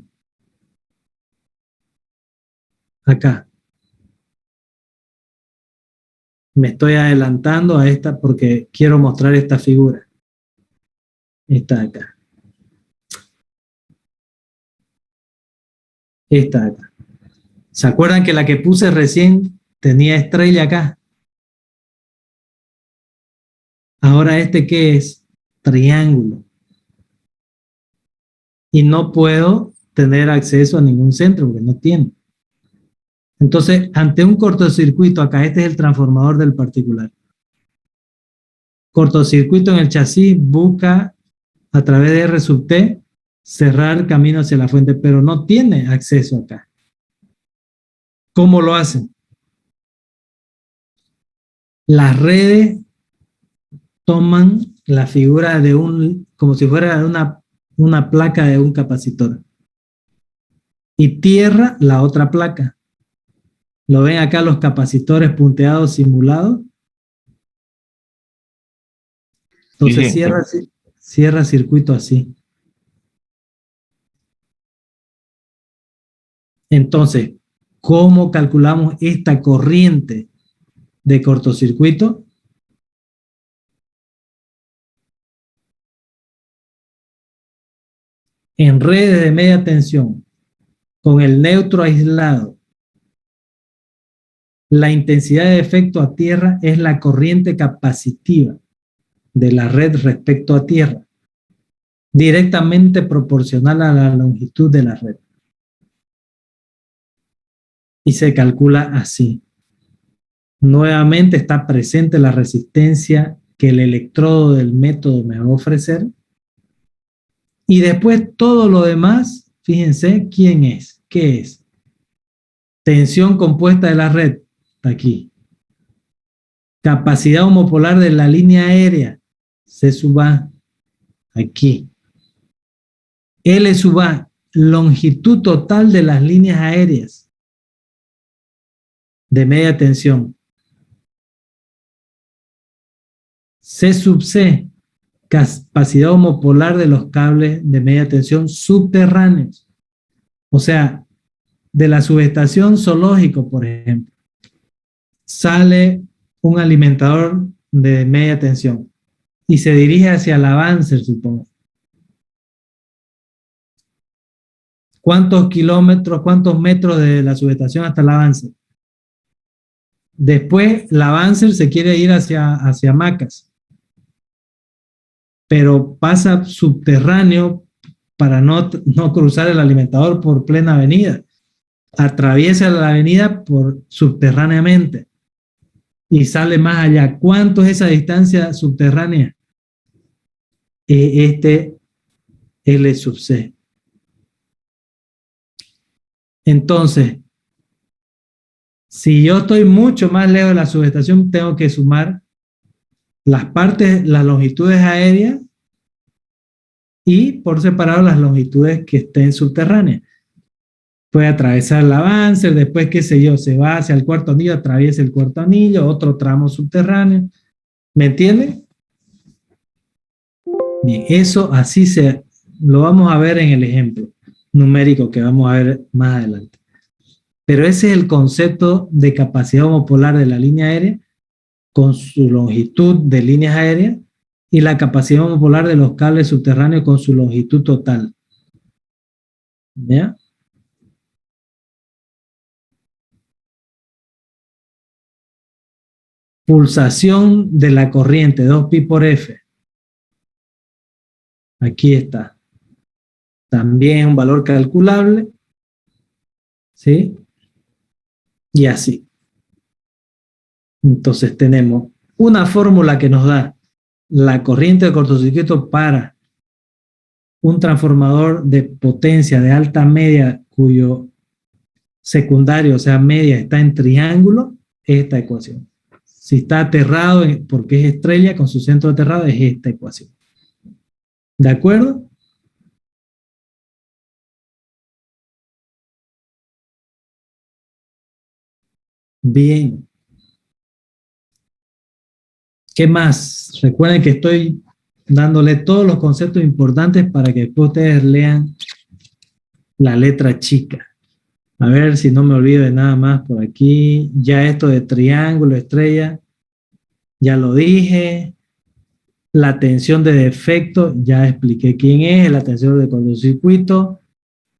Acá. Me estoy adelantando a esta porque quiero mostrar esta figura. Esta de acá. Esta de acá. ¿Se acuerdan que la que puse recién tenía estrella acá? Ahora este, ¿qué es? Triángulo. Y no puedo tener acceso a ningún centro porque no tiene. Entonces, ante un cortocircuito acá, este es el transformador del particular. Cortocircuito en el chasis busca a través de R sub T cerrar camino hacia la fuente, pero no tiene acceso acá. ¿Cómo lo hacen? Las redes toman la figura de como si fuera una placa de un capacitor y tierra la otra placa. ¿Lo ven acá los capacitores punteados simulados? Entonces Sí. cierra circuito así. Entonces, ¿cómo calculamos esta corriente de cortocircuito? En redes de media tensión, con el neutro aislado, la intensidad de efecto a tierra es la corriente capacitiva de la red respecto a tierra, directamente proporcional a la longitud de la red. Y se calcula así. Nuevamente está presente la resistencia que el electrodo del método me va a ofrecer. Y después todo lo demás, fíjense quién es, qué es. Tensión compuesta de la red, está aquí. Capacidad homopolar de la línea aérea, C sub A, aquí. L sub A, longitud total de las líneas aéreas de media tensión. C sub C, capacidad homopolar de los cables de media tensión subterráneos. O sea, de la subestación zoológico, por ejemplo, sale un alimentador de media tensión y se dirige hacia el Avancer, supongo. ¿Cuántos kilómetros, cuántos metros de la subestación hasta el Avancer? Después, el Avancer se quiere ir hacia Macas, pero pasa subterráneo para no cruzar el alimentador por plena avenida. Atraviesa la avenida subterráneamente y sale más allá. ¿Cuánto es esa distancia subterránea? Este L sub C. Entonces, si yo estoy mucho más lejos de la subestación, tengo que sumar las longitudes aéreas y por separado las longitudes que estén subterráneas. puede atravesar el Avancer, después, qué sé yo, se va hacia el cuarto anillo, atraviesa el cuarto anillo, otro tramo subterráneo. ¿Me entienden? Bien, eso así lo vamos a ver en el ejemplo numérico que vamos a ver más adelante. Pero ese es el concepto de capacidad homopolar de la línea aérea con su longitud de líneas aéreas y la capacidad homopolar de los cables subterráneos con su longitud total. ¿Ya? Pulsación de la corriente, 2pi por F. Aquí está. También es un valor calculable. ¿Sí? Y así. Entonces tenemos una fórmula que nos da la corriente de cortocircuito para un transformador de potencia de alta media cuyo secundario, o sea, media, está en triángulo, esta ecuación. Si está aterrado, porque es estrella, con su centro aterrado, es esta ecuación. ¿De acuerdo? Bien. ¿Qué más? Recuerden que estoy dándole todos los conceptos importantes para que después ustedes lean la letra chica. A ver si no me olvido de nada más por aquí. Ya esto de triángulo, estrella, ya lo dije. La tensión de defecto, ya expliqué quién es. La tensión de cortocircuito.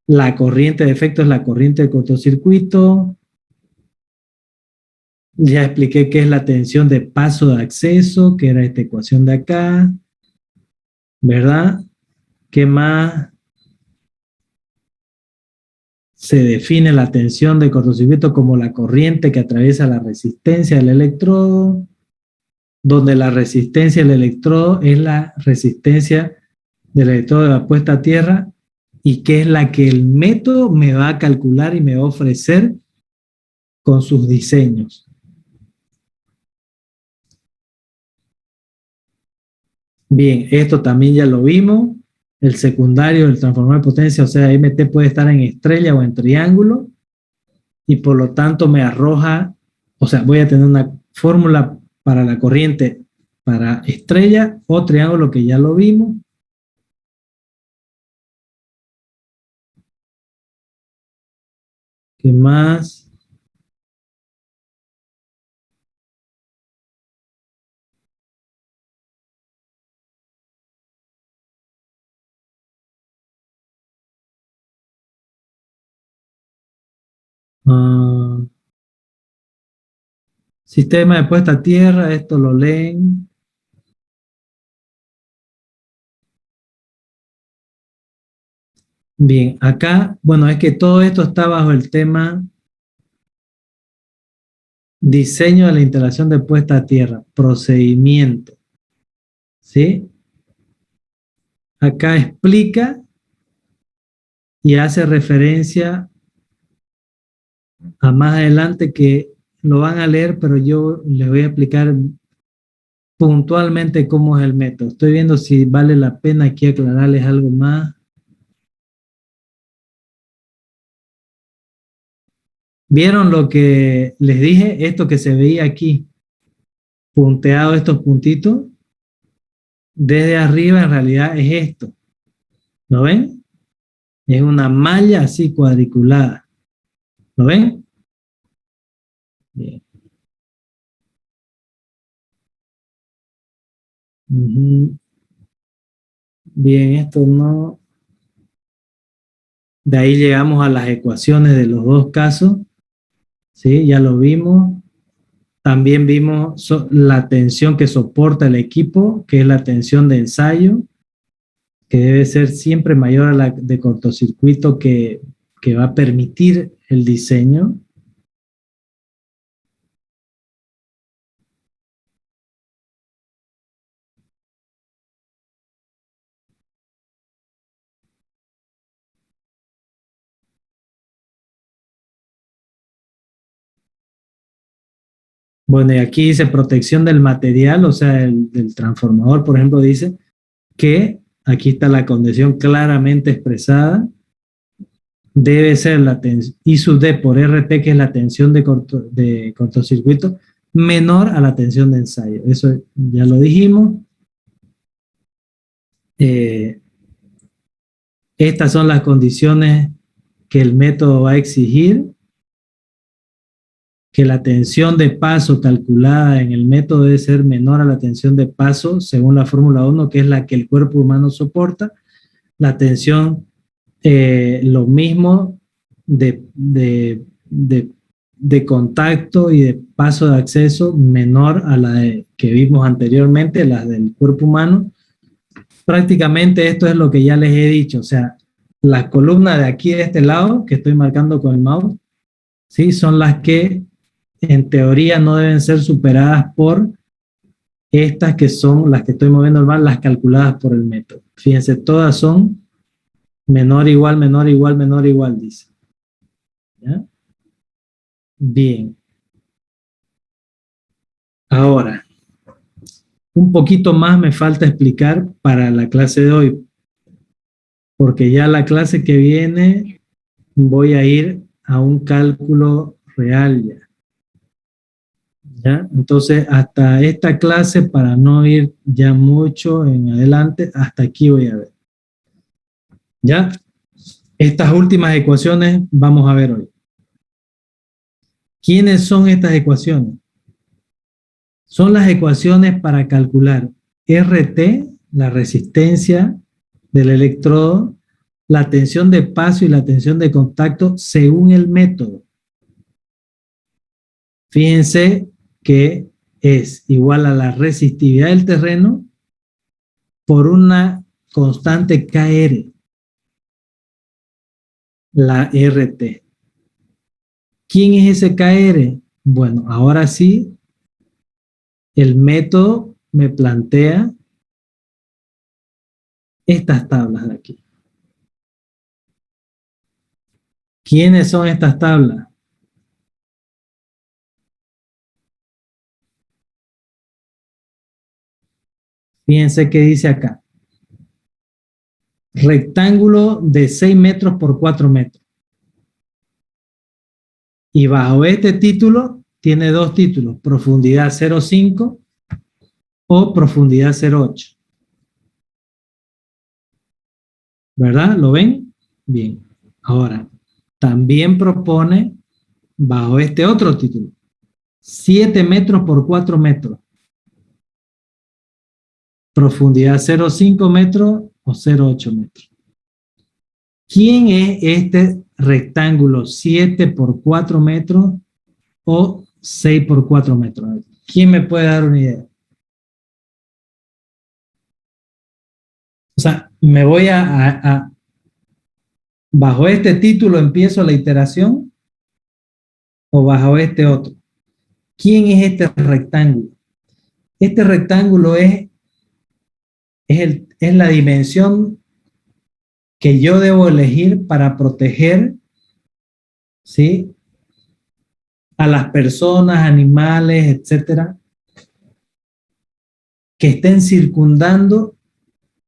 La corriente de defecto es la corriente de cortocircuito. Ya expliqué qué es la tensión de paso de acceso, que era esta ecuación de acá. ¿Verdad? ¿Qué más? Se define la tensión de cortocircuito como la corriente que atraviesa la resistencia del electrodo, donde la resistencia del electrodo es la resistencia del electrodo de la puesta a tierra y que es la que el método me va a calcular y me va a ofrecer con sus diseños. Bien, esto también ya lo vimos. El secundario, el transformador de potencia, o sea, MT puede estar en estrella o en triángulo y por lo tanto me arroja, o sea, voy a tener una fórmula para la corriente para estrella o triángulo que ya lo vimos. ¿Qué más? Sistema de puesta a tierra, esto lo leen. Bien, acá, bueno, es que todo esto está bajo el tema diseño de la instalación de puesta a tierra, procedimiento. ¿Sí? Acá explica y hace referencia a más adelante que lo van a leer, pero yo les voy a explicar puntualmente cómo es el método. Estoy viendo si vale la pena aquí aclararles algo más. ¿Vieron lo que les dije? Esto que se veía aquí, punteado estos puntitos. Desde arriba en realidad es esto. ¿Lo ven? Es una malla así cuadriculada. ¿Lo ven? Bien. Bien, esto no. De ahí llegamos a las ecuaciones de los dos casos. ¿Sí? Ya lo vimos. También vimos la tensión que soporta el equipo, que es la tensión de ensayo, que debe ser siempre mayor a la de cortocircuito que va a permitir el diseño. Bueno, y aquí dice protección del material, o sea, del transformador, por ejemplo, dice que aquí está la condición claramente expresada, debe ser la I sub D por RT, que es la tensión de cortocircuito, menor a la tensión de ensayo. Eso ya lo dijimos. Estas son las condiciones que el método va a exigir, que la tensión de paso calculada en el método debe ser menor a la tensión de paso según la fórmula 1, que es la que el cuerpo humano soporta. La tensión, lo mismo de contacto y de paso de acceso menor a la que vimos anteriormente, las del cuerpo humano. Prácticamente esto es lo que ya les he dicho, o sea, las columnas de aquí de este lado, que estoy marcando con el mouse, ¿sí? Son las que en teoría no deben ser superadas por estas que son las que estoy moviendo el mouse, las calculadas por el método. Fíjense, todas son menor, igual, menor, igual, menor, igual, dice. ¿Ya? Bien. Ahora, un poquito más me falta explicar para la clase de hoy, porque ya la clase que viene voy a ir a un cálculo real ya. ¿Ya? Entonces, hasta esta clase, para no ir ya mucho en adelante, hasta aquí voy a ver. ¿Ya? Estas últimas ecuaciones vamos a ver hoy. ¿Quiénes son estas ecuaciones? Son las ecuaciones para calcular RT, la resistencia del electrodo, la tensión de paso y la tensión de contacto según el método. Fíjense que es igual a la resistividad del terreno por una constante KR, la RT. ¿Quién es ese KR? Bueno, ahora sí, el método me plantea estas tablas de aquí. ¿Quiénes son estas tablas? Fíjense qué dice acá. Rectángulo de 6 metros por 4 metros. Y bajo este título tiene dos títulos, profundidad 0,5 o profundidad 0,8. ¿Verdad? ¿Lo ven? Bien. Ahora, también propone bajo este otro título, 7 metros por 4 metros. Profundidad 0,5 metros o 0,8 metros. ¿Quién es este rectángulo 7 por 4 metros o 6 por 4 metros? ¿Quién me puede dar una idea? O sea, me voy bajo este título empiezo la iteración o bajo este otro. ¿Quién es este rectángulo? Este rectángulo es la dimensión que yo debo elegir para proteger, ¿sí?, a las personas, animales, etcétera, que estén circundando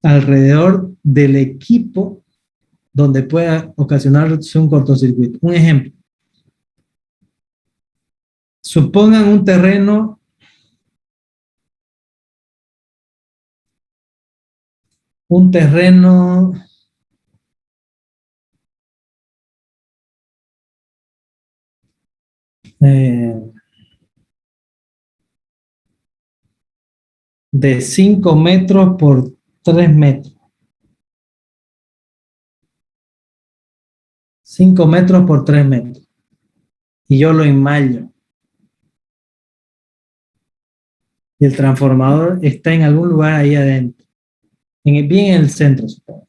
alrededor del equipo donde pueda ocasionarse un cortocircuito. Un ejemplo. Supongan un terreno de 5 metros por 3 metros. 5 metros por 3 metros. Y yo lo enmallo. Y el transformador está en algún lugar ahí adentro. Bien en el centro, supongo.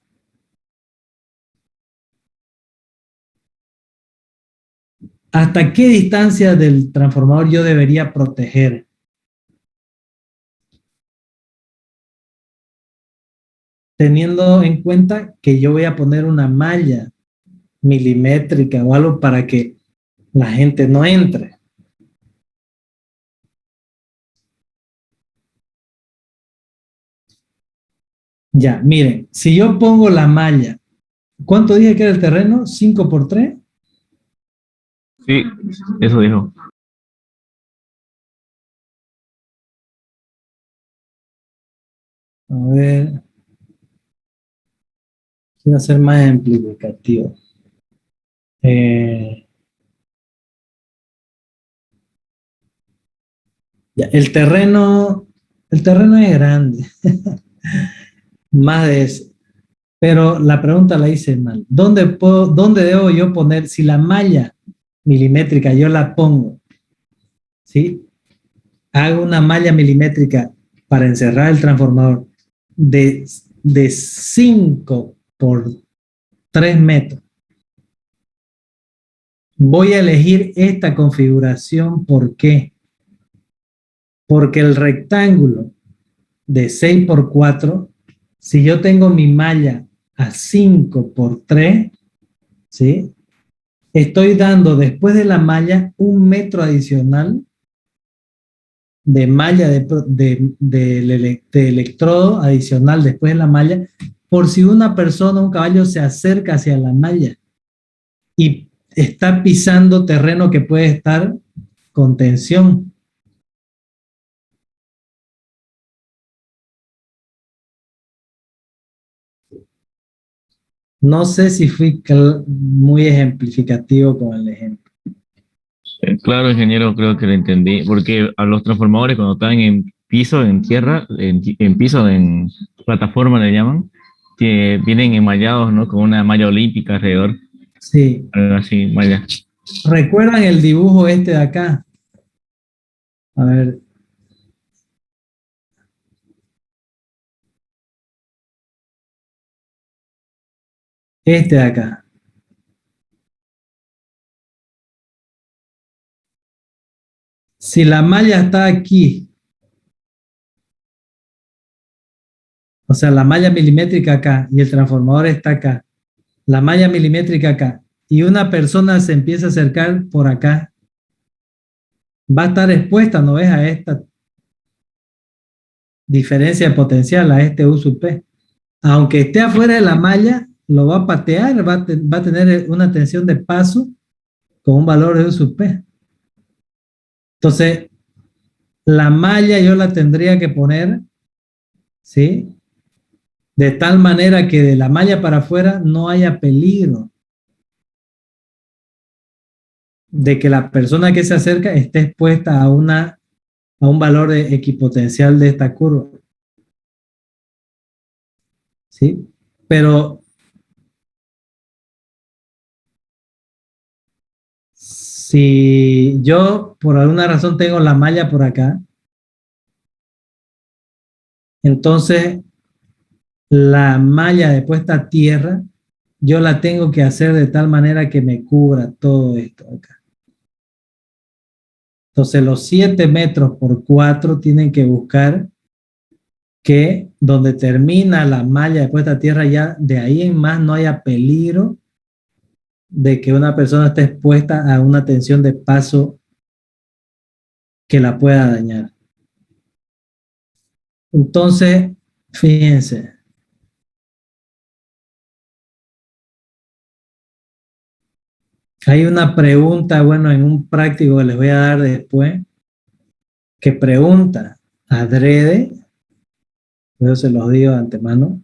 ¿Hasta qué distancia del transformador yo debería proteger? Teniendo en cuenta que yo voy a poner una malla milimétrica o algo para que la gente no entre. Ya, miren, si yo pongo la malla ¿Cuánto dije que era el terreno? ¿5 por 3? Sí, eso dijo. A ver, quiero ser más ejemplificativo. Ya, el terreno es grande, más de eso. Pero la pregunta la hice mal. ¿Dónde debo yo poner, si la malla milimétrica yo la pongo, ¿sí? Hago una malla milimétrica para encerrar el transformador de 5 por 3 metros. Voy a elegir esta configuración. ¿Por qué? Porque el rectángulo de 6 por 4, si yo tengo mi malla a 5 por 3, ¿sí? Estoy dando después de la malla 1 metro adicional de malla de electrodo adicional después de la malla, por si una persona, un caballo se acerca hacia la malla y está pisando terreno que puede estar con tensión. No sé si fui muy ejemplificativo con el ejemplo. Claro, ingeniero, creo que lo entendí, porque a los transformadores cuando están en piso, en tierra, en piso, en plataforma le llaman, que vienen enmallados, ¿no? Con una malla olímpica alrededor, Sí. algo así, malla. ¿Recuerdan el dibujo este de acá? A ver. Este de acá. Si la malla está aquí, o sea, la malla milimétrica acá y el transformador está acá, la malla milimétrica acá, y una persona se empieza a acercar por acá, va a estar expuesta, ¿no ves? A esta diferencia de potencial, a este U sub P. Aunque esté afuera de la malla, lo va a patear, va a tener una tensión de paso con un valor de U sub P. Entonces, la malla yo la tendría que poner, ¿sí? De tal manera que de la malla para afuera no haya peligro de que la persona que se acerca esté expuesta a un valor de equipotencial de esta curva. ¿Sí? Pero si yo por alguna razón tengo la malla por acá, entonces la malla de puesta a tierra, yo la tengo que hacer de tal manera que me cubra todo esto acá. Entonces los 7 metros por 4 tienen que buscar que donde termina la malla de puesta a tierra, ya de ahí en más no haya peligro de que una persona esté expuesta a una tensión de paso que la pueda dañar. Entonces, fíjense. Hay una pregunta, bueno, en un práctico que les voy a dar después, que pregunta adrede, yo se los digo de antemano,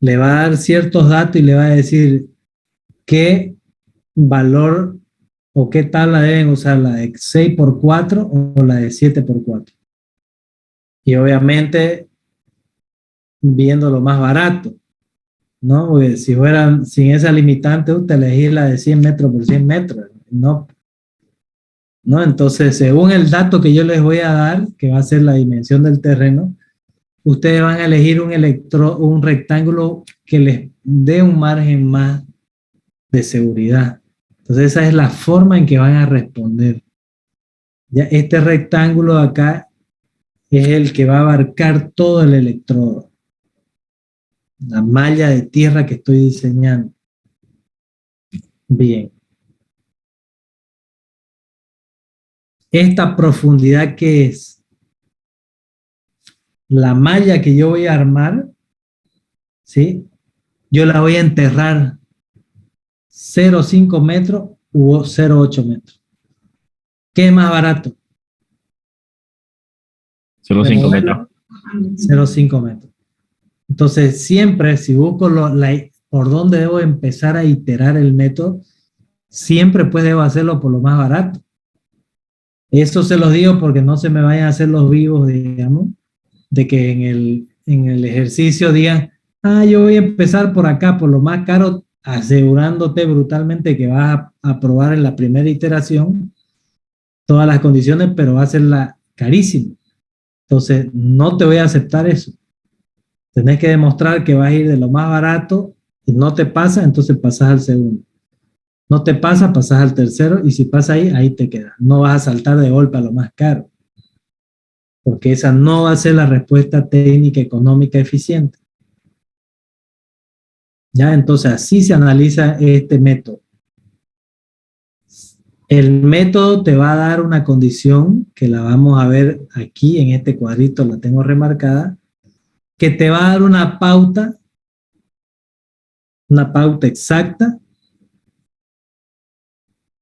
le va a dar ciertos datos y le va a decir qué valor o qué tabla deben usar, la de 6 por 4 o la de 7 por 4. Y obviamente viendo lo más barato, ¿no? Porque si fueran sin esa limitante, usted elegir la de 100 metros por 100 metros, ¿no? ¿No? Entonces, según el dato que yo les voy a dar, que va a ser la dimensión del terreno, ustedes van a elegir un rectángulo que les dé un margen más de seguridad. Entonces, esa es la forma en que van a responder. Ya este rectángulo de acá es el que va a abarcar todo el electrodo, la malla de tierra que estoy diseñando. Bien. Esta profundidad, ¿qué es? La malla que yo voy a armar, ¿sí? yo la voy a enterrar 0,5 metros u 0,8 metros. ¿Qué es más barato? 0,5 metros. 0,5 metros. Entonces, siempre, si busco por dónde debo empezar a iterar el método, siempre pues debo hacerlo por lo más barato. Eso se los digo porque no se me vayan a hacer los vivos, digamos, de que en el ejercicio digan, yo voy a empezar por acá, por lo más caro, asegurándote brutalmente que vas a aprobar en la primera iteración todas las condiciones, pero va a ser carísimo. Entonces, no te voy a aceptar eso. Tenés que demostrar que vas a ir de lo más barato y no te pasa, entonces pasas al segundo. No te pasa, pasas al tercero y si pasa ahí te quedas. No vas a saltar de golpe a lo más caro. Porque esa no va a ser la respuesta técnica económica eficiente. Ya, entonces así se analiza este método. El método te va a dar una condición que la vamos a ver aquí en este cuadrito, la tengo remarcada, que te va a dar una pauta exacta,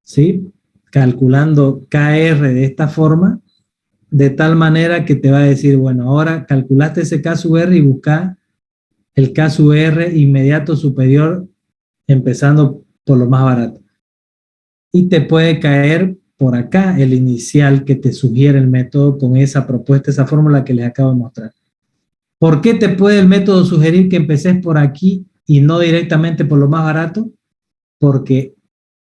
¿sí? Calculando KR de esta forma, de tal manera que te va a decir, bueno, ahora calculaste ese K sub R y busca el K sub R inmediato superior, empezando por lo más barato. Y te puede caer por acá el inicial que te sugiere el método con esa propuesta, esa fórmula que les acabo de mostrar. ¿Por qué te puede el método sugerir que empeces por aquí y no directamente por lo más barato? Porque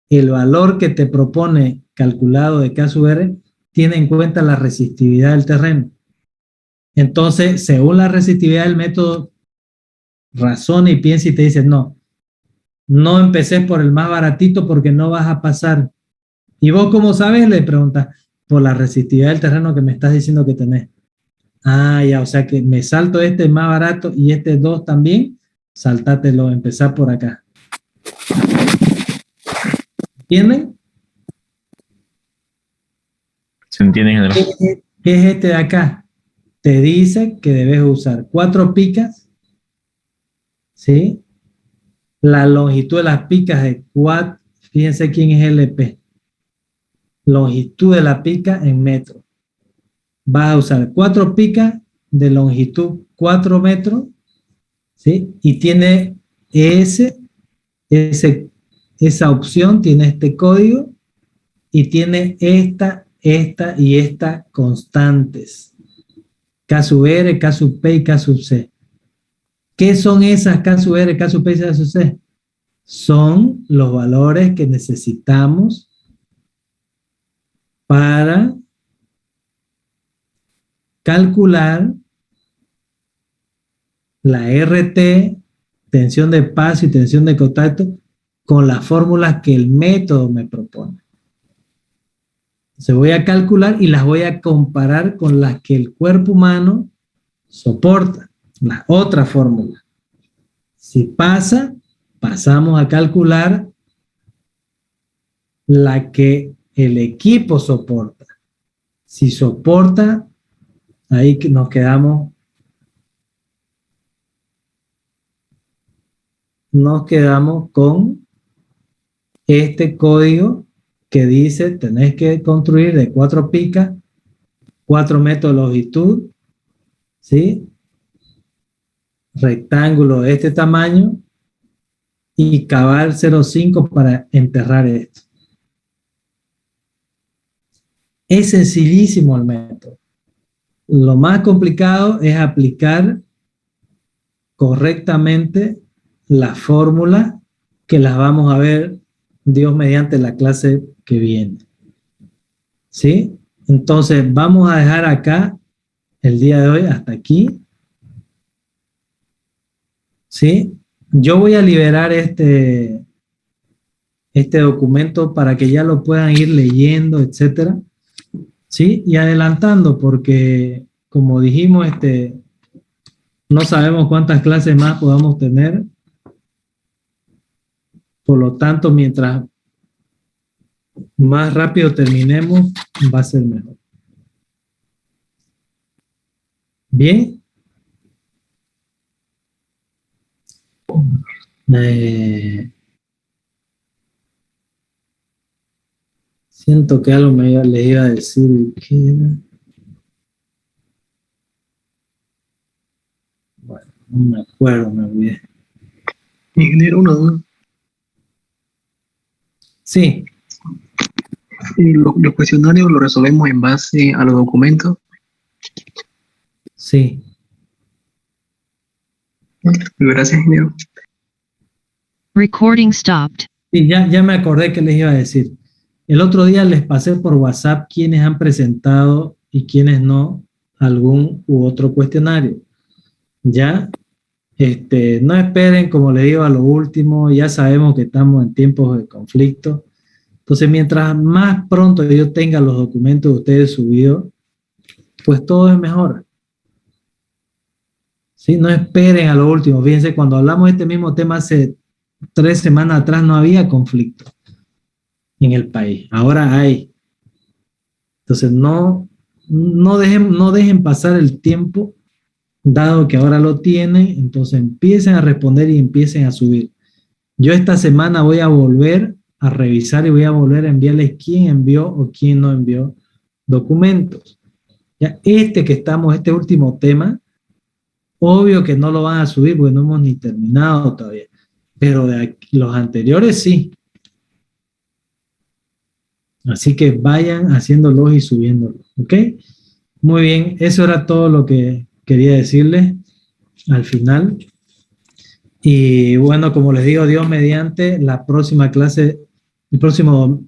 el valor que te propone calculado de K sub R tiene en cuenta la resistividad del terreno. Entonces, según la resistividad del método, razona y piensa y te dice, no empecés por el más baratito porque no vas a pasar. ¿Y vos cómo sabes? Le preguntas, por la resistividad del terreno que me estás diciendo que tenés. Ya, o sea que me salto este más barato y este 2 también, saltátelo, empezar por acá. ¿Entienden? ¿Se entiende, general? ¿Qué es este de acá? Te dice que debes usar 4 picas, ¿sí? La longitud de las picas de 4, fíjense quién es LP. Longitud de la pica en metros. Vas a usar 4 picas de longitud 4 metros, ¿sí? Y tiene esa opción, tiene este código y tiene esta y esta constantes. K sub R, K sub P y K sub C. ¿Qué son esas K sub R, K sub P y K sub C? Son los valores que necesitamos para calcular la RT, tensión de paso y tensión de contacto, con las fórmulas que el método me propone. Entonces voy a calcular y las voy a comparar con las que el cuerpo humano soporta, las otras fórmulas. Si pasa, pasamos a calcular la que el equipo soporta. Si soporta, ahí nos quedamos con este código que dice tenés que construir de 4 picas, 4 metros de longitud, ¿sí? Rectángulo de este tamaño y cavar 0,5 para enterrar esto. Es sencillísimo el método. Lo más complicado es aplicar correctamente la fórmula que las vamos a ver, Dios mediante, la clase que viene. ¿Sí? Entonces, vamos a dejar acá el día de hoy hasta aquí. ¿Sí? Yo voy a liberar este documento para que ya lo puedan ir leyendo, etcétera. ¿Sí? Y adelantando, porque como dijimos, no sabemos cuántas clases más podamos tener. Por lo tanto, mientras más rápido terminemos, va a ser mejor. Bien. Siento que algo le iba a decir. ¿Qué era? Bueno, no me acuerdo, me olvidé. Ingeniero, una duda. Sí, Los cuestionarios los resolvemos en base a los documentos. sí. Gracias, ingeniero. Recording stopped. Sí, ya me acordé que les iba a decir. El otro día les pasé por WhatsApp quienes han presentado y quienes no algún u otro cuestionario. Ya, no esperen, como les digo, a lo último. Ya sabemos que estamos en tiempos de conflicto. Entonces, mientras más pronto yo tenga los documentos de ustedes subidos, pues todo es mejor. ¿Sí? No esperen a lo último. Fíjense, cuando hablamos de este mismo tema hace 3 semanas atrás no había conflicto en el país. Ahora hay. Entonces, no dejen pasar el tiempo, dado que ahora lo tienen, entonces empiecen a responder y empiecen a subir. Yo esta semana voy a volver a revisar y voy a volver a enviarles quién envió o quién no envió documentos. Ya este último tema, obvio que no lo van a subir porque no hemos ni terminado todavía, pero los anteriores sí. Así que vayan haciéndolos y subiéndolos, ¿ok? Muy bien, eso era todo lo que quería decirles al final. Y bueno, como les digo, Dios mediante, la próxima clase, el próximo